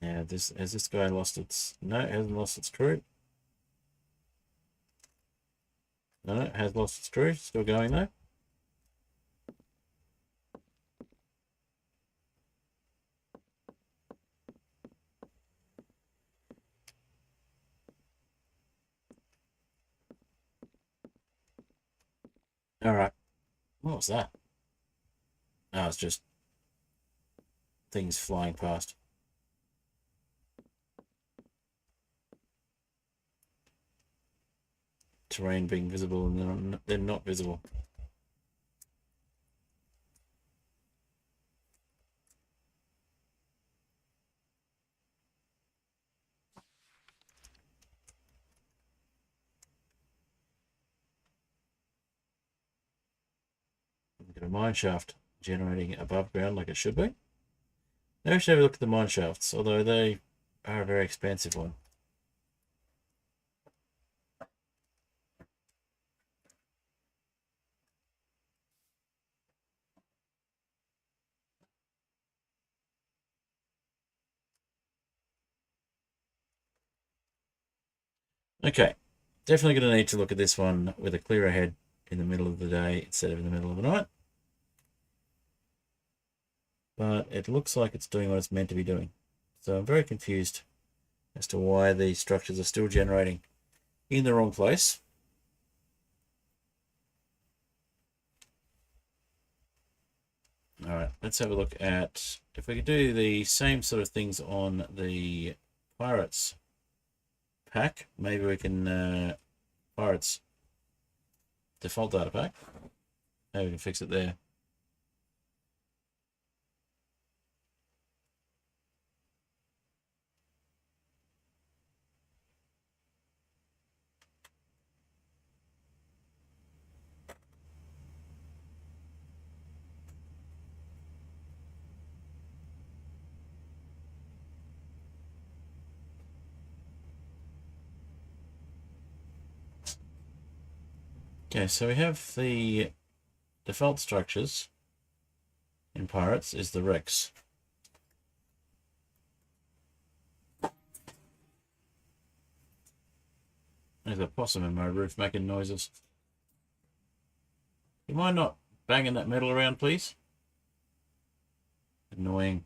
Yeah, has this guy lost its... No, it hasn't lost its crew. No, it has lost its crew. Still going though. Alright. What was that? Oh, it's just things flying past. Terrain being visible and they're not visible. We've got a mine shaft generating above ground like it should be. Now we should have a look at the mine shafts, although they are a very expansive one. Okay, definitely going to need to look at this one with a clearer head in the middle of the day instead of in the middle of the night. But it looks like it's doing what it's meant to be doing. So I'm very confused as to why these structures are still generating in the wrong place. All right, let's have a look at if we could do the same sort of things on the Pirates pack. Maybe we can Pirates default data pack. Maybe we can fix it there. Okay, so we have the default structures in Pirates is the Rex. There's a possum in my roof making noises. You mind not banging that metal around, please? Annoying.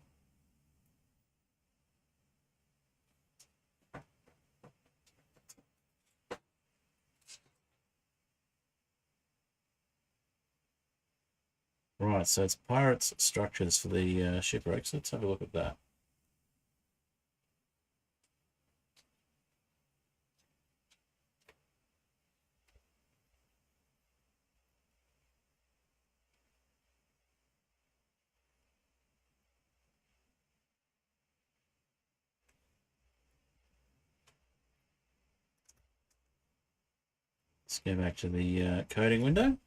Right, so it's Pirates structures for the shipwrecks. Let's have a look at that. Let's go back to the coding window.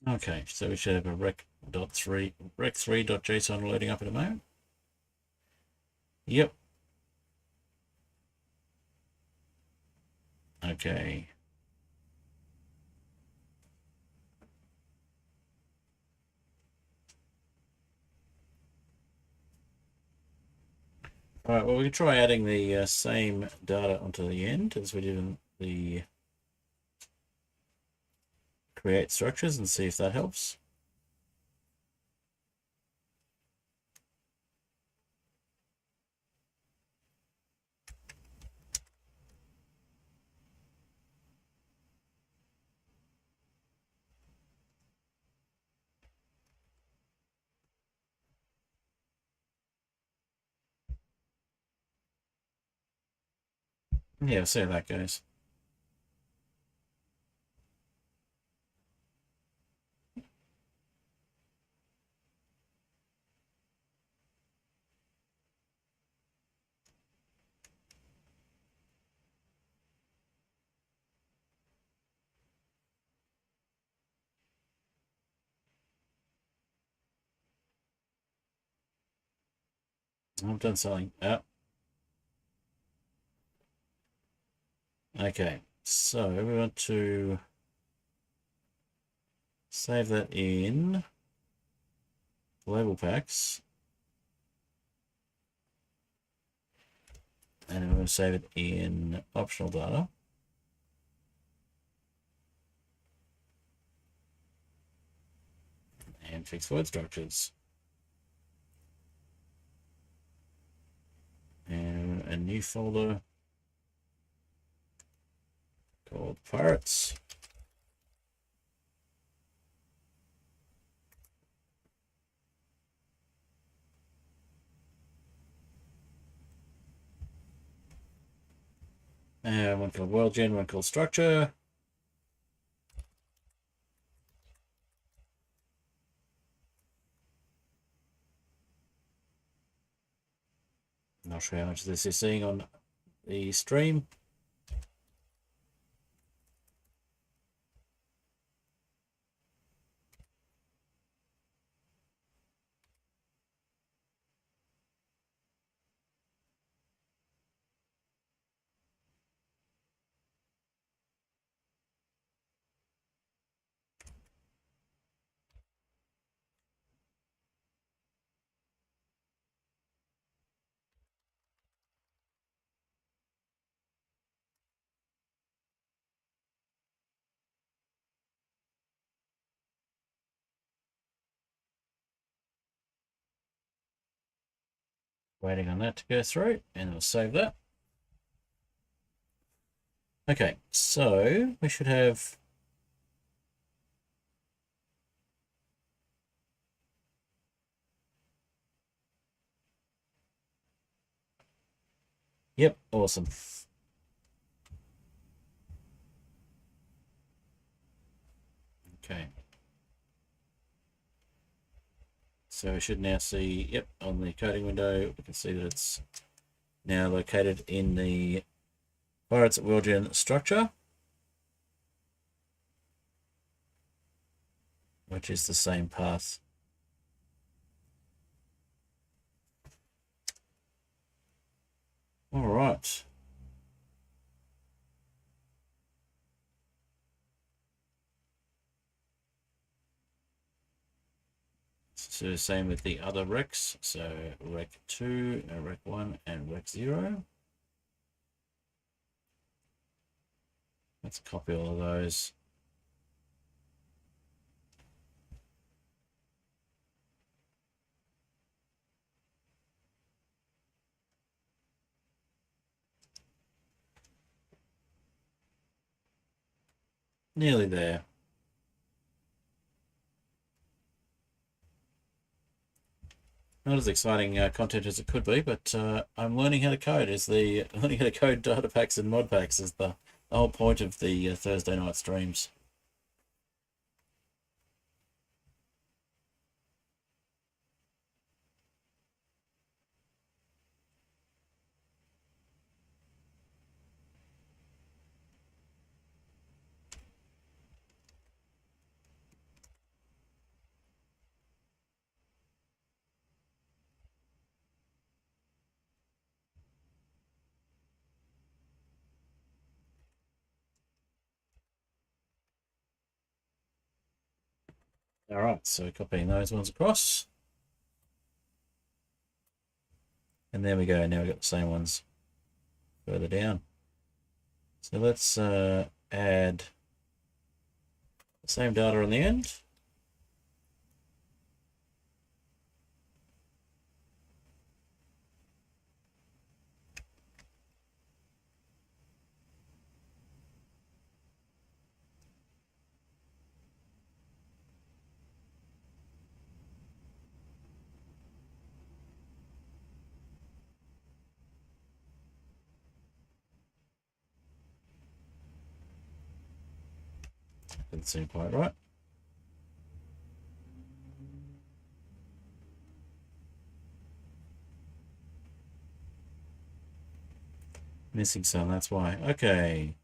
Okay, so we should have a rec3.json loading up in a moment. Yep. Okay. All right, well, we can try adding the same data onto the end as we did in the create structures and see if that helps. Yeah, we'll see how that goes. I'm done selling. Oh. Okay, so we want to save that in label packs. And I'm going to save it in optional data. And fixed word structures. And a new folder called Pirates. And one called World Gen, one called Structure. I'm not sure how much this is seeing on the stream. Waiting on that to go through, and we'll save that. Okay, so we should have yep, awesome. Okay. So we should now see, yep, on the coding window, we can see that it's now located in the Pirates at World Gen structure, which is the same path. All right. So same with the other recs. So rec 2, rec 1, and rec 0. Let's copy all of those. Nearly there. Not as exciting content as it could be, but I'm learning how to code. Learning how to code data packs and mod packs is the whole point of the Thursday night streams. All right, so copying those ones across. And there we go. Now we've got the same ones further down. So let's add the same data on the end. Doesn't seem quite right. Missing some, that's why. Okay.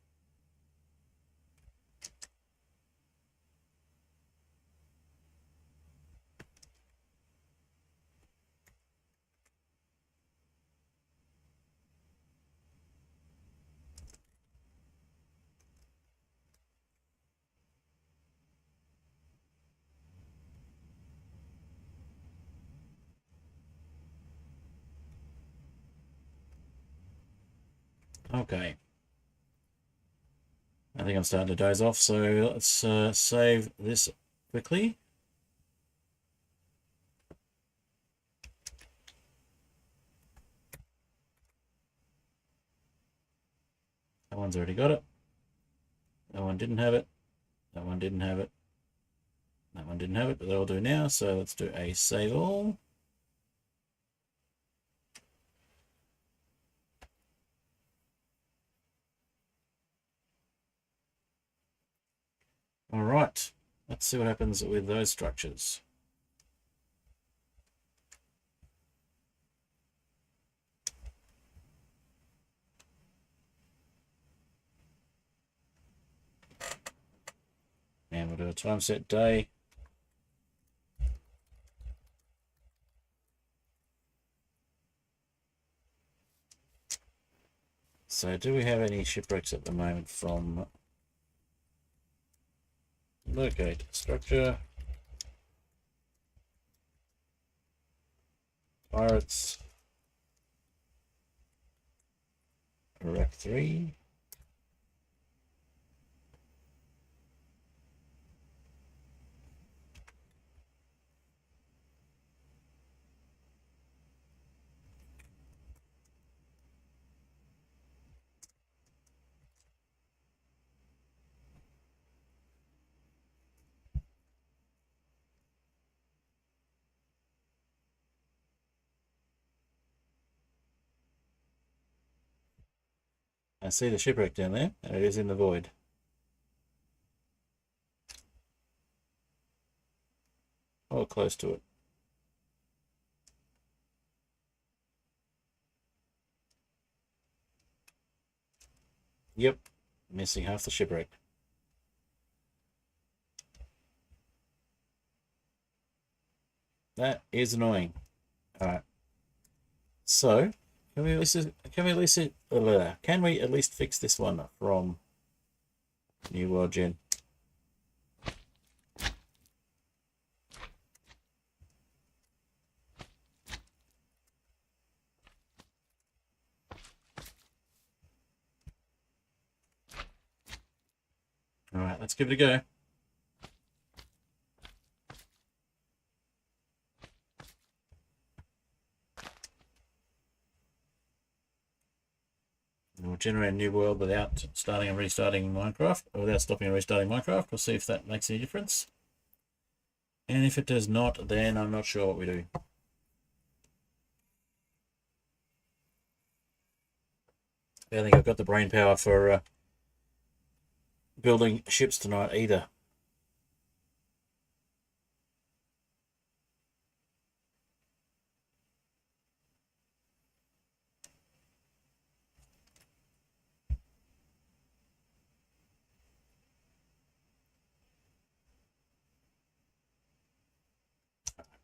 Okay. I think I'm starting to doze off, so let's save this quickly. That one's already got it. That one didn't have it. That one didn't have it. That one didn't have it, but they'll do now. So let's do a save all. All right, let's see what happens with those structures. And we'll do a time set day. So do we have any shipwrecks at the moment from locate structure, pirates, wreck 3. I see the shipwreck down there, and it is in the void. Or close to it. Yep, missing half the shipwreck. That is annoying. All right. So, can we at least fix this one from New World Gen? All right, let's give it a go. We'll generate a new world without starting and restarting Minecraft, or without stopping and restarting Minecraft. We'll see if that makes any difference. And if it does not, then I'm not sure what we do. I don't think I've got the brain power for building ships tonight either.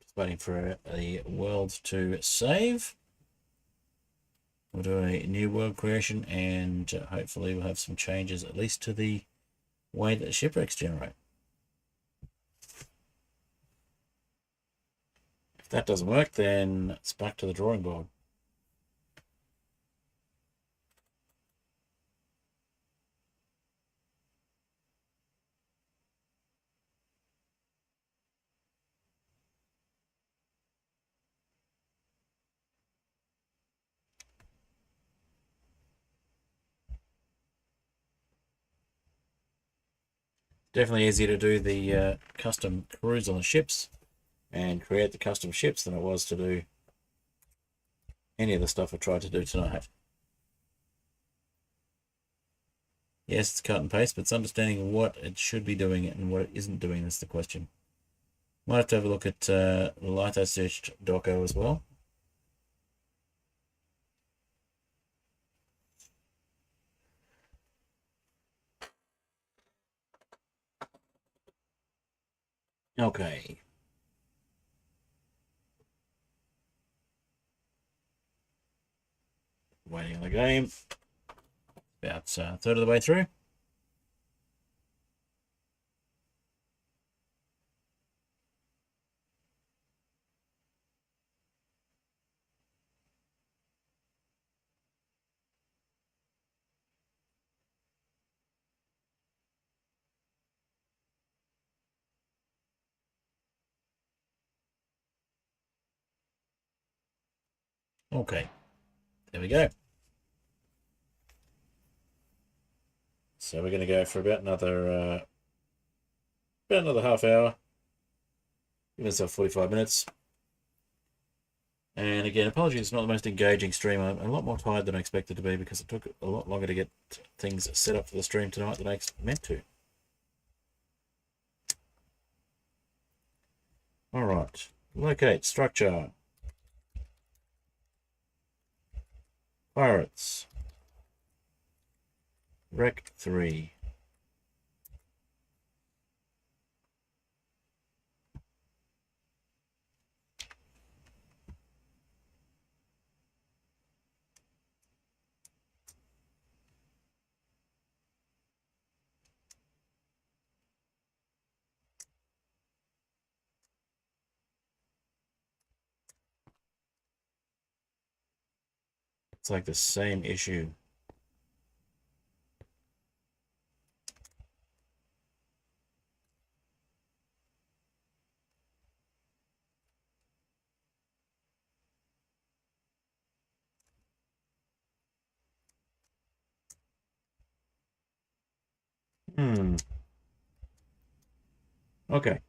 Just waiting for the world to save. We'll do a new world creation, and hopefully we'll have some changes, at least to the way that shipwrecks generate. If that doesn't work, then it's back to the drawing board. Definitely easier to do the custom crews on the ships and create the custom ships than it was to do any of the stuff I tried to do tonight. Yes, it's cut and paste, but it's understanding what it should be doing and what it isn't doing. That's the question. Might have to have a look at the Litho Search doco as well. Okay. Waiting on the game. About a third of the way through. Okay, there we go. So we're going to go for about another half hour. Give myself 45 minutes. And again, apologies, it's not the most engaging stream. I'm a lot more tired than I expected to be because it took a lot longer to get things set up for the stream tonight than I meant to. All right, locate structure. Pirates. Rec 3. It's like the same issue. Okay.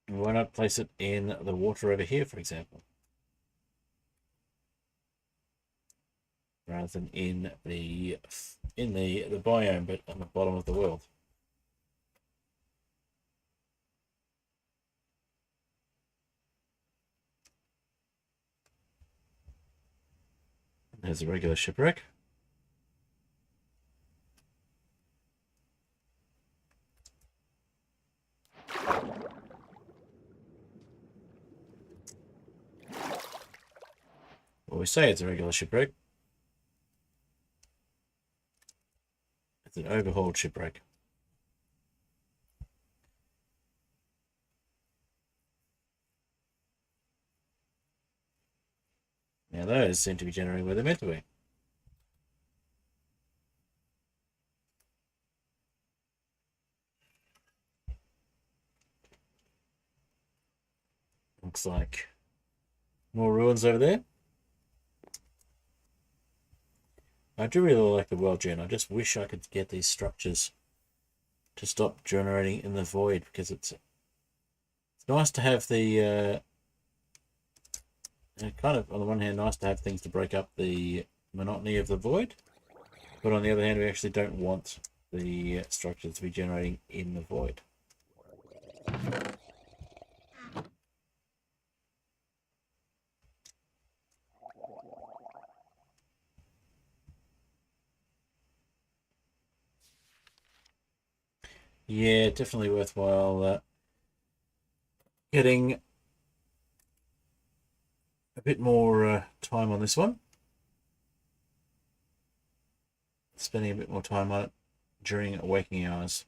Why not place it in the water over here, for example, rather than in the biome, but on the bottom of the world? There's a regular shipwreck. Well, we say it's a regular shipwreck. It's an overhauled shipwreck. Now those seem to be generating where they're meant to be. Looks like more ruins over there. I do really like the world gen. I just wish I could get these structures to stop generating in the void, because it's nice to have the kind of, on the one hand, nice to have things to break up the monotony of the void, but on the other hand, we actually don't want the structures to be generating in the void. Yeah, definitely worthwhile getting a bit more time on this one. Spending a bit more time on it during waking hours.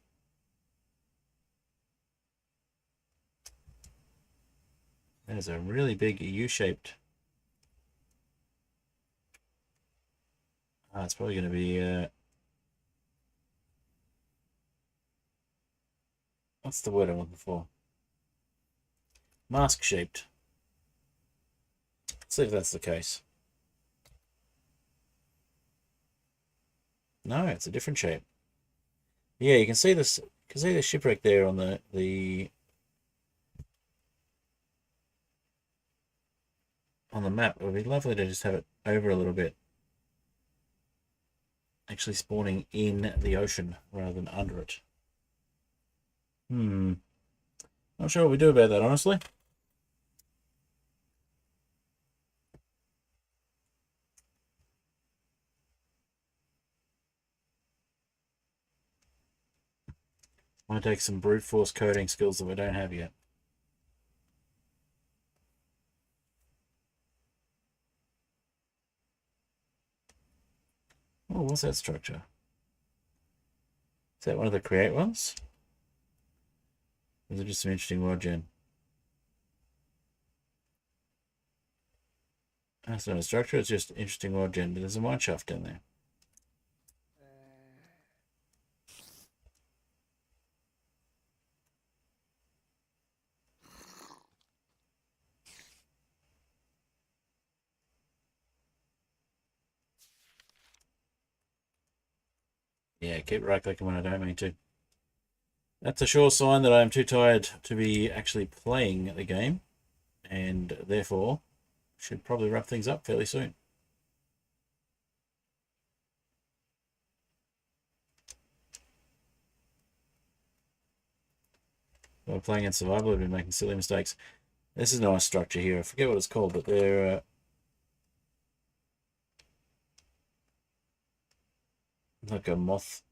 There's a really big U-shaped. It's probably going to be what's the word I'm looking for? Mask shaped. Let's see if that's the case. No, it's a different shape. Yeah, you can see this. You can see the shipwreck there on the on the map. It would be lovely to just have it over a little bit, actually spawning in the ocean rather than under it. Not sure what we do about that, honestly. Might take some brute force coding skills that we don't have yet. Oh, what's that structure? Is that one of the create ones? Those are just some interesting world gen. That's not a structure, it's just interesting world gen, but there's a mine shaft down there. Yeah, keep right clicking when I don't mean to. That's a sure sign that I am too tired to be actually playing the game, and therefore should probably wrap things up fairly soon. While playing in survival, I've been making silly mistakes. This is a nice structure here. I forget what it's called, but they're like a moth.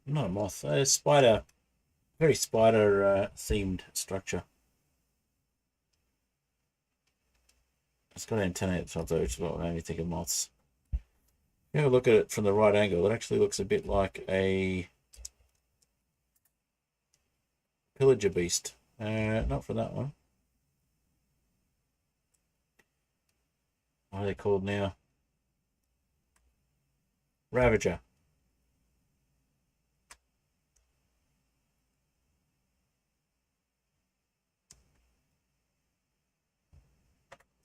Not a moth, a spider. Very spider themed structure. It's got an antenna at the top though, which is what made me think of moths. If you have a look at it from the right angle, it actually looks a bit like a pillager beast. Not from that one. What are they called now? Ravager.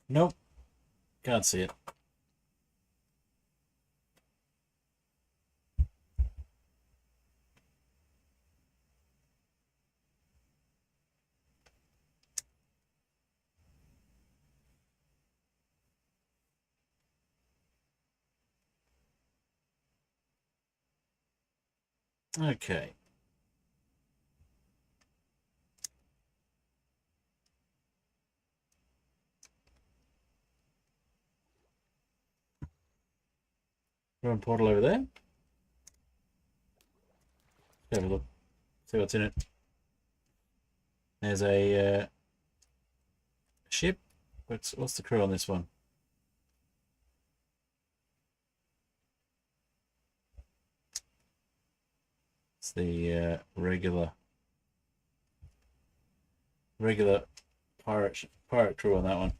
Nope. Can't see it. Okay. Ruin portal over there. Have a look. See what's in it. There's a ship. What's the crew on this one? It's the regular pirate crew on that one.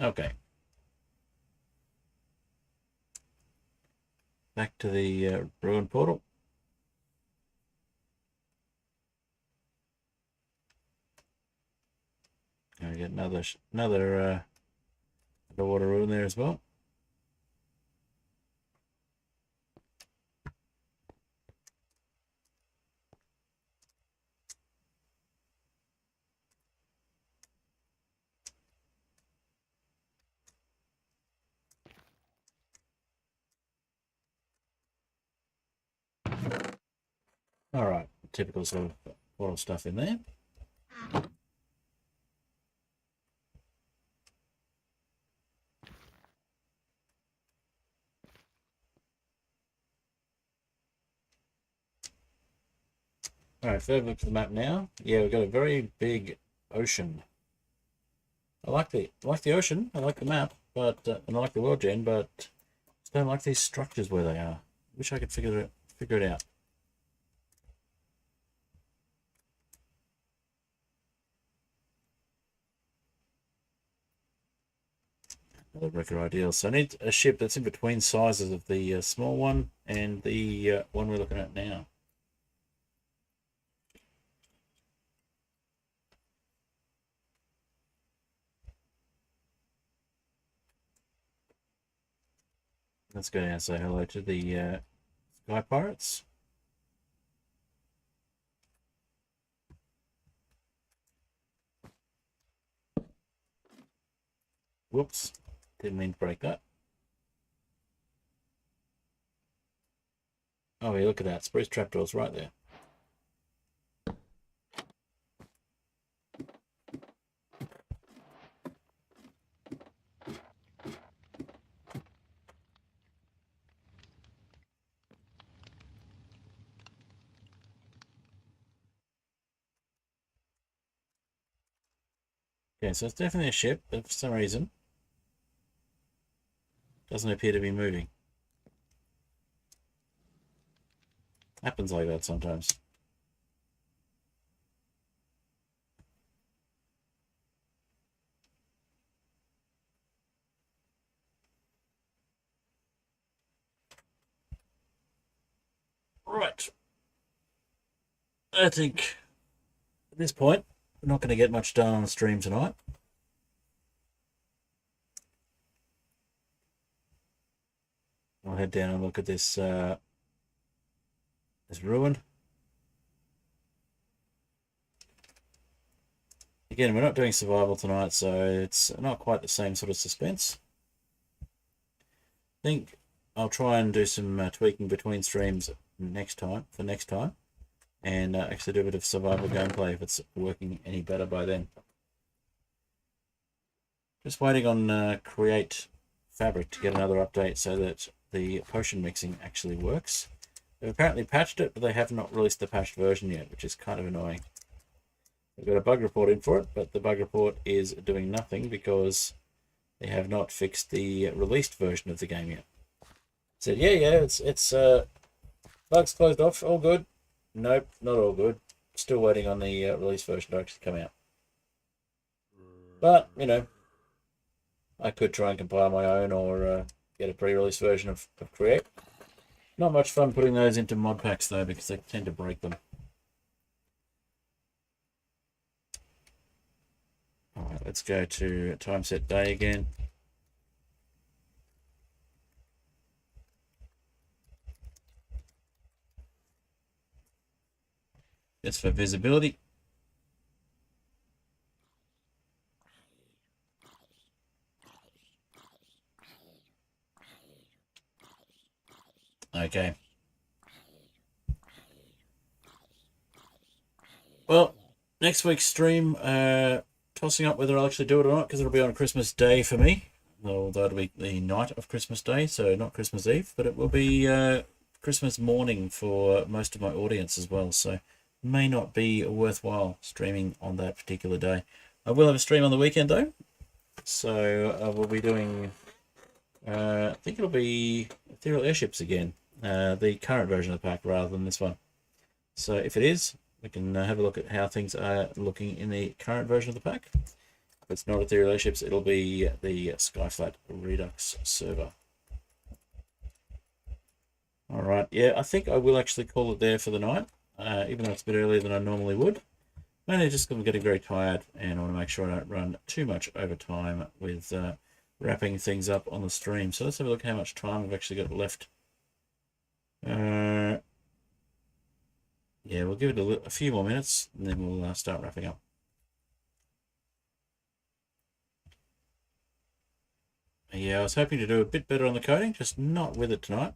Okay. Back to the ruin portal. And we get another underwater ruin there as well. All right, typical sort of portal stuff in there. All right, further look at the map now. Yeah, we've got a very big ocean. I like the ocean. I like the map, but and I like the world gen, but just don't like these structures where they are. Wish I could figure it out. Another record ideal. So I need a ship that's in between sizes of the small one and the one we're looking at now. Let's go down and say hello to the Sky Pirates. Whoops, didn't mean to break that. Oh, yeah, look at that. Spruce trapdoors right there. Okay, so it's definitely a ship, but for some reason doesn't appear to be moving. Happens like that sometimes. Right. I think at this point, we're not going to get much done on the stream tonight. I'll head down and look at this this ruin. Again, we're not doing survival tonight, so it's not quite the same sort of suspense. I think I'll try and do some tweaking between streams next time, and actually do a bit of survival gameplay if it's working any better by then. Just waiting on Create Fabric to get another update so that the potion mixing actually works. They've apparently patched it, but they have not released the patched version yet, which is kind of annoying. They've got a bug report in for it, but the bug report is doing nothing because they have not fixed the released version of the game yet. Said, yeah, it's bugs closed off, all good. Nope, not all good. Still waiting on the release version to actually come out. But, you know, I could try and compile my own or get a pre-release version of Create. Not much fun putting those into mod packs though, because they tend to break them. Alright, let's go to time set day again. Just for visibility. Okay. Well, next week's stream, tossing up whether I'll actually do it or not, because it'll be on Christmas Day for me. Although it'll be the night of Christmas Day, so not Christmas Eve, but it will be Christmas morning for most of my audience as well, so may not be worthwhile streaming on that particular day. I will have a stream on the weekend though, so we'll be doing, I think it'll be Aetherial Airships again, the current version of the pack rather than this one. So if it is, we can have a look at how things are looking in the current version of the pack. If it's not Aetherial Airships, it'll be the Skyflat Redux server. Alright, yeah, I think I will actually call it there for the night, even though it's a bit earlier than I normally would. Mainly just because I'm getting very tired and I want to make sure I don't run too much over time with wrapping things up on the stream. So let's have a look at how much time we've actually got left. Yeah, we'll give it a few more minutes and then we'll start wrapping up. Yeah, I was hoping to do a bit better on the coding, just not with it tonight.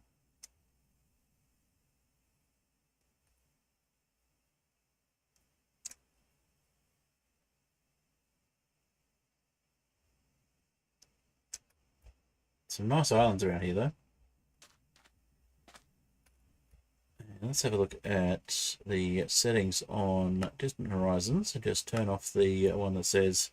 Some nice islands around here, though. And let's have a look at the settings on distant horizons and just turn off the one that says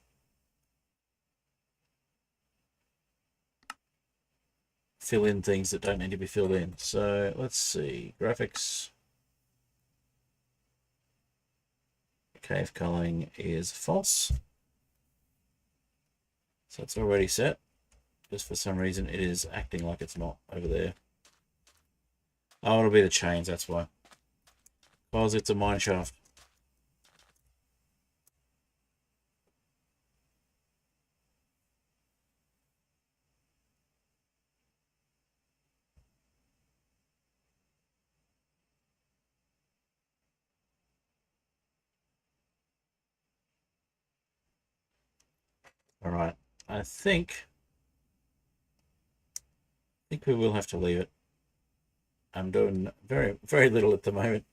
fill in things that don't need to be filled in. So let's see, graphics. Cave culling is false. So it's already set. Just for some reason it is acting like it's not over there. Oh, it'll be the chains, that's why. Because it's a mine shaft. Alright, I think we will have to leave it. I'm doing very, very little at the moment.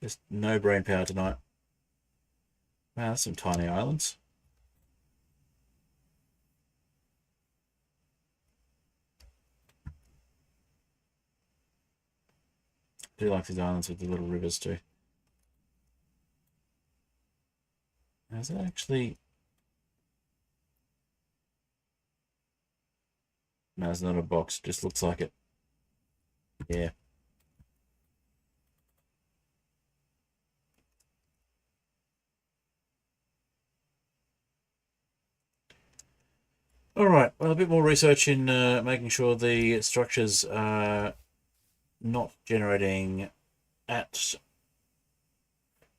Just no brain power tonight. Wow, that's some tiny islands. I do like these islands with the little rivers too. Is it actually? No, it's not a box. It just looks like it. Yeah. All right. Well, a bit more research in making sure the structures are not generating at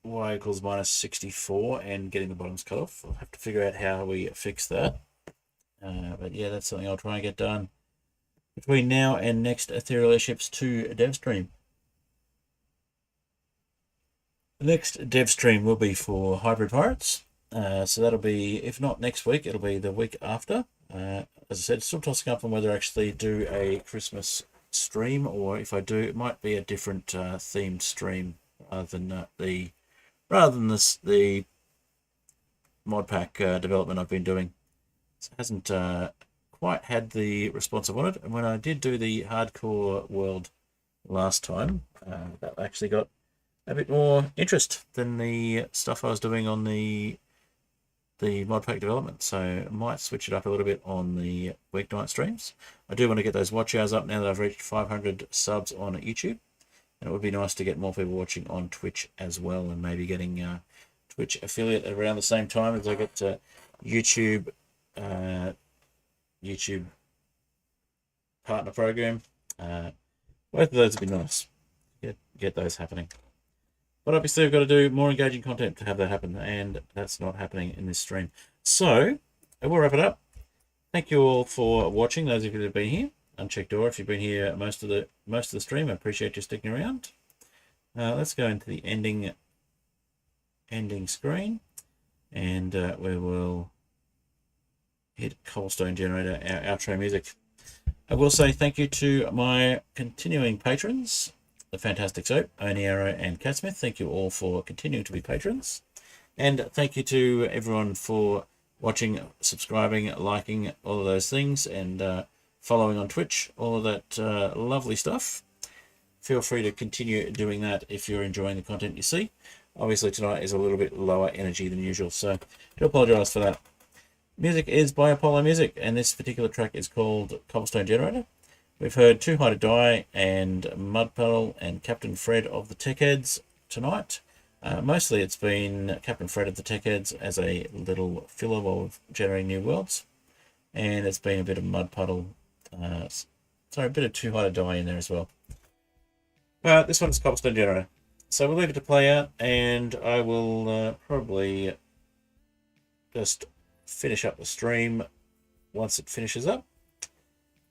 y equals minus 64 and getting the bottoms cut off. I'll have to figure out how we fix that. But yeah, that's something I'll try and get done between now and next Aetherial Airships 2 dev stream. The next dev stream will be for Hybrid Pirates. So that'll be, if not next week, it'll be the week after. As I said, still tossing up on whether I actually do a Christmas stream, or if I do, it might be a different themed stream rather than the mod pack development I've been doing. It hasn't quite had the response I wanted, and when I did do the hardcore world last time, that actually got a bit more interest than the stuff I was doing on the mod pack development, so I might switch it up a little bit on the weeknight streams. I do want to get those watch hours up now that I've reached 500 subs on YouTube, and it would be nice to get more people watching on Twitch as well, and maybe getting Twitch affiliate around the same time as I get YouTube partner program. Both of those would be nice. Get those happening. But obviously we've got to do more engaging content to have that happen, and that's not happening in this stream. So I will wrap it up. Thank you all for watching, those of you that have been here. Unchecked door if you've been here most of the stream. I appreciate you sticking around. Let's go into the ending screen, and we will hit Cobblestone Generator, our outro music. I will say thank you to my continuing patrons, the Fantastic Soap, Oni Arrow, and Catsmith. Thank you all for continuing to be patrons. And thank you to everyone for watching, subscribing, liking, all of those things, and following on Twitch, all of that lovely stuff. Feel free to continue doing that if you're enjoying the content you see. Obviously tonight is a little bit lower energy than usual, so I do apologise for that. Music is by Apollo Music, and this particular track is called Cobblestone Generator. We've heard Too High to Die and Mud Puddle and Captain Fred of the Tech Heads tonight. Mostly it's been Captain Fred of the Tech Heads as a little filler while we're generating new worlds. And it's been a bit of Mud Puddle, sorry, a bit of Too High to Die in there as well. This one's Cobblestone Generator. So we'll leave it to play out, and I will probably just finish up the stream once it finishes up.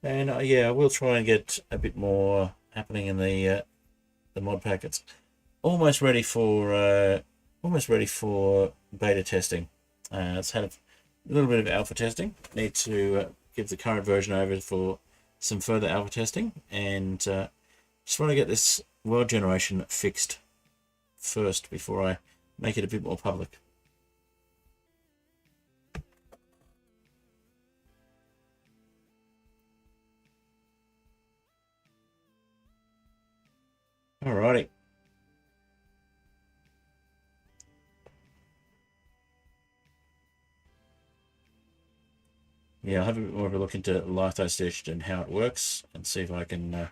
And yeah, we'll try and get a bit more happening in the mod pack. It's almost ready for beta testing. It's had a little bit of alpha testing. Need to give the current version over for some further alpha testing, and just want to get this world generation fixed first before I make it a bit more public. Alrighty. Yeah, I'll have a bit more of a look into Litho Stitched and how it works, and see if I can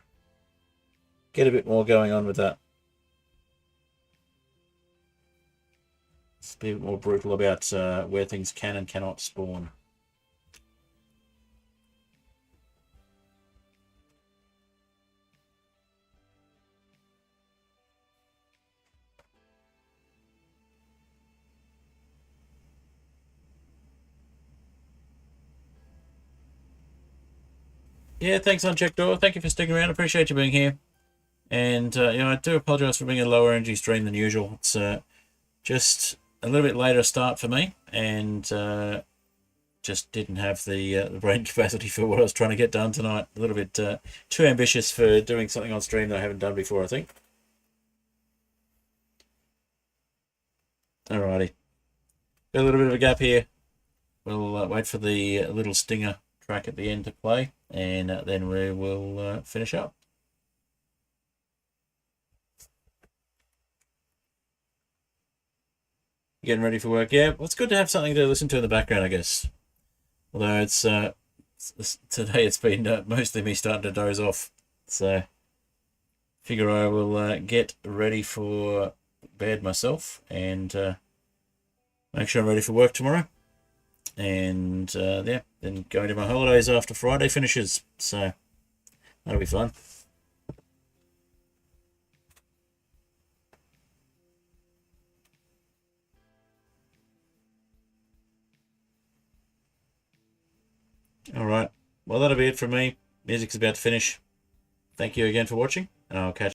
get a bit more going on with that. Let's be a bit more brutal about where things can and cannot spawn. Yeah, thanks, Unchecked Door. Thank you for sticking around. Appreciate you being here. And I do apologise for being a lower energy stream than usual. It's just a little bit later start for me, and just didn't have the brain capacity for what I was trying to get done tonight. A little bit too ambitious for doing something on stream that I haven't done before, I think. Alrighty. Got a little bit of a gap here. We'll wait for the little stinger track at the end to play, and then we will finish up. Getting ready for work. Yeah, well, it's good to have something to listen to in the background, I guess. Although today it's been mostly me starting to doze off. So figure I will get ready for bed myself and make sure I'm ready for work tomorrow. And yeah, then go into my holidays after Friday finishes. So that'll be fun. Alright, well that'll be it from me. Music's about to finish. Thank you again for watching, and I'll catch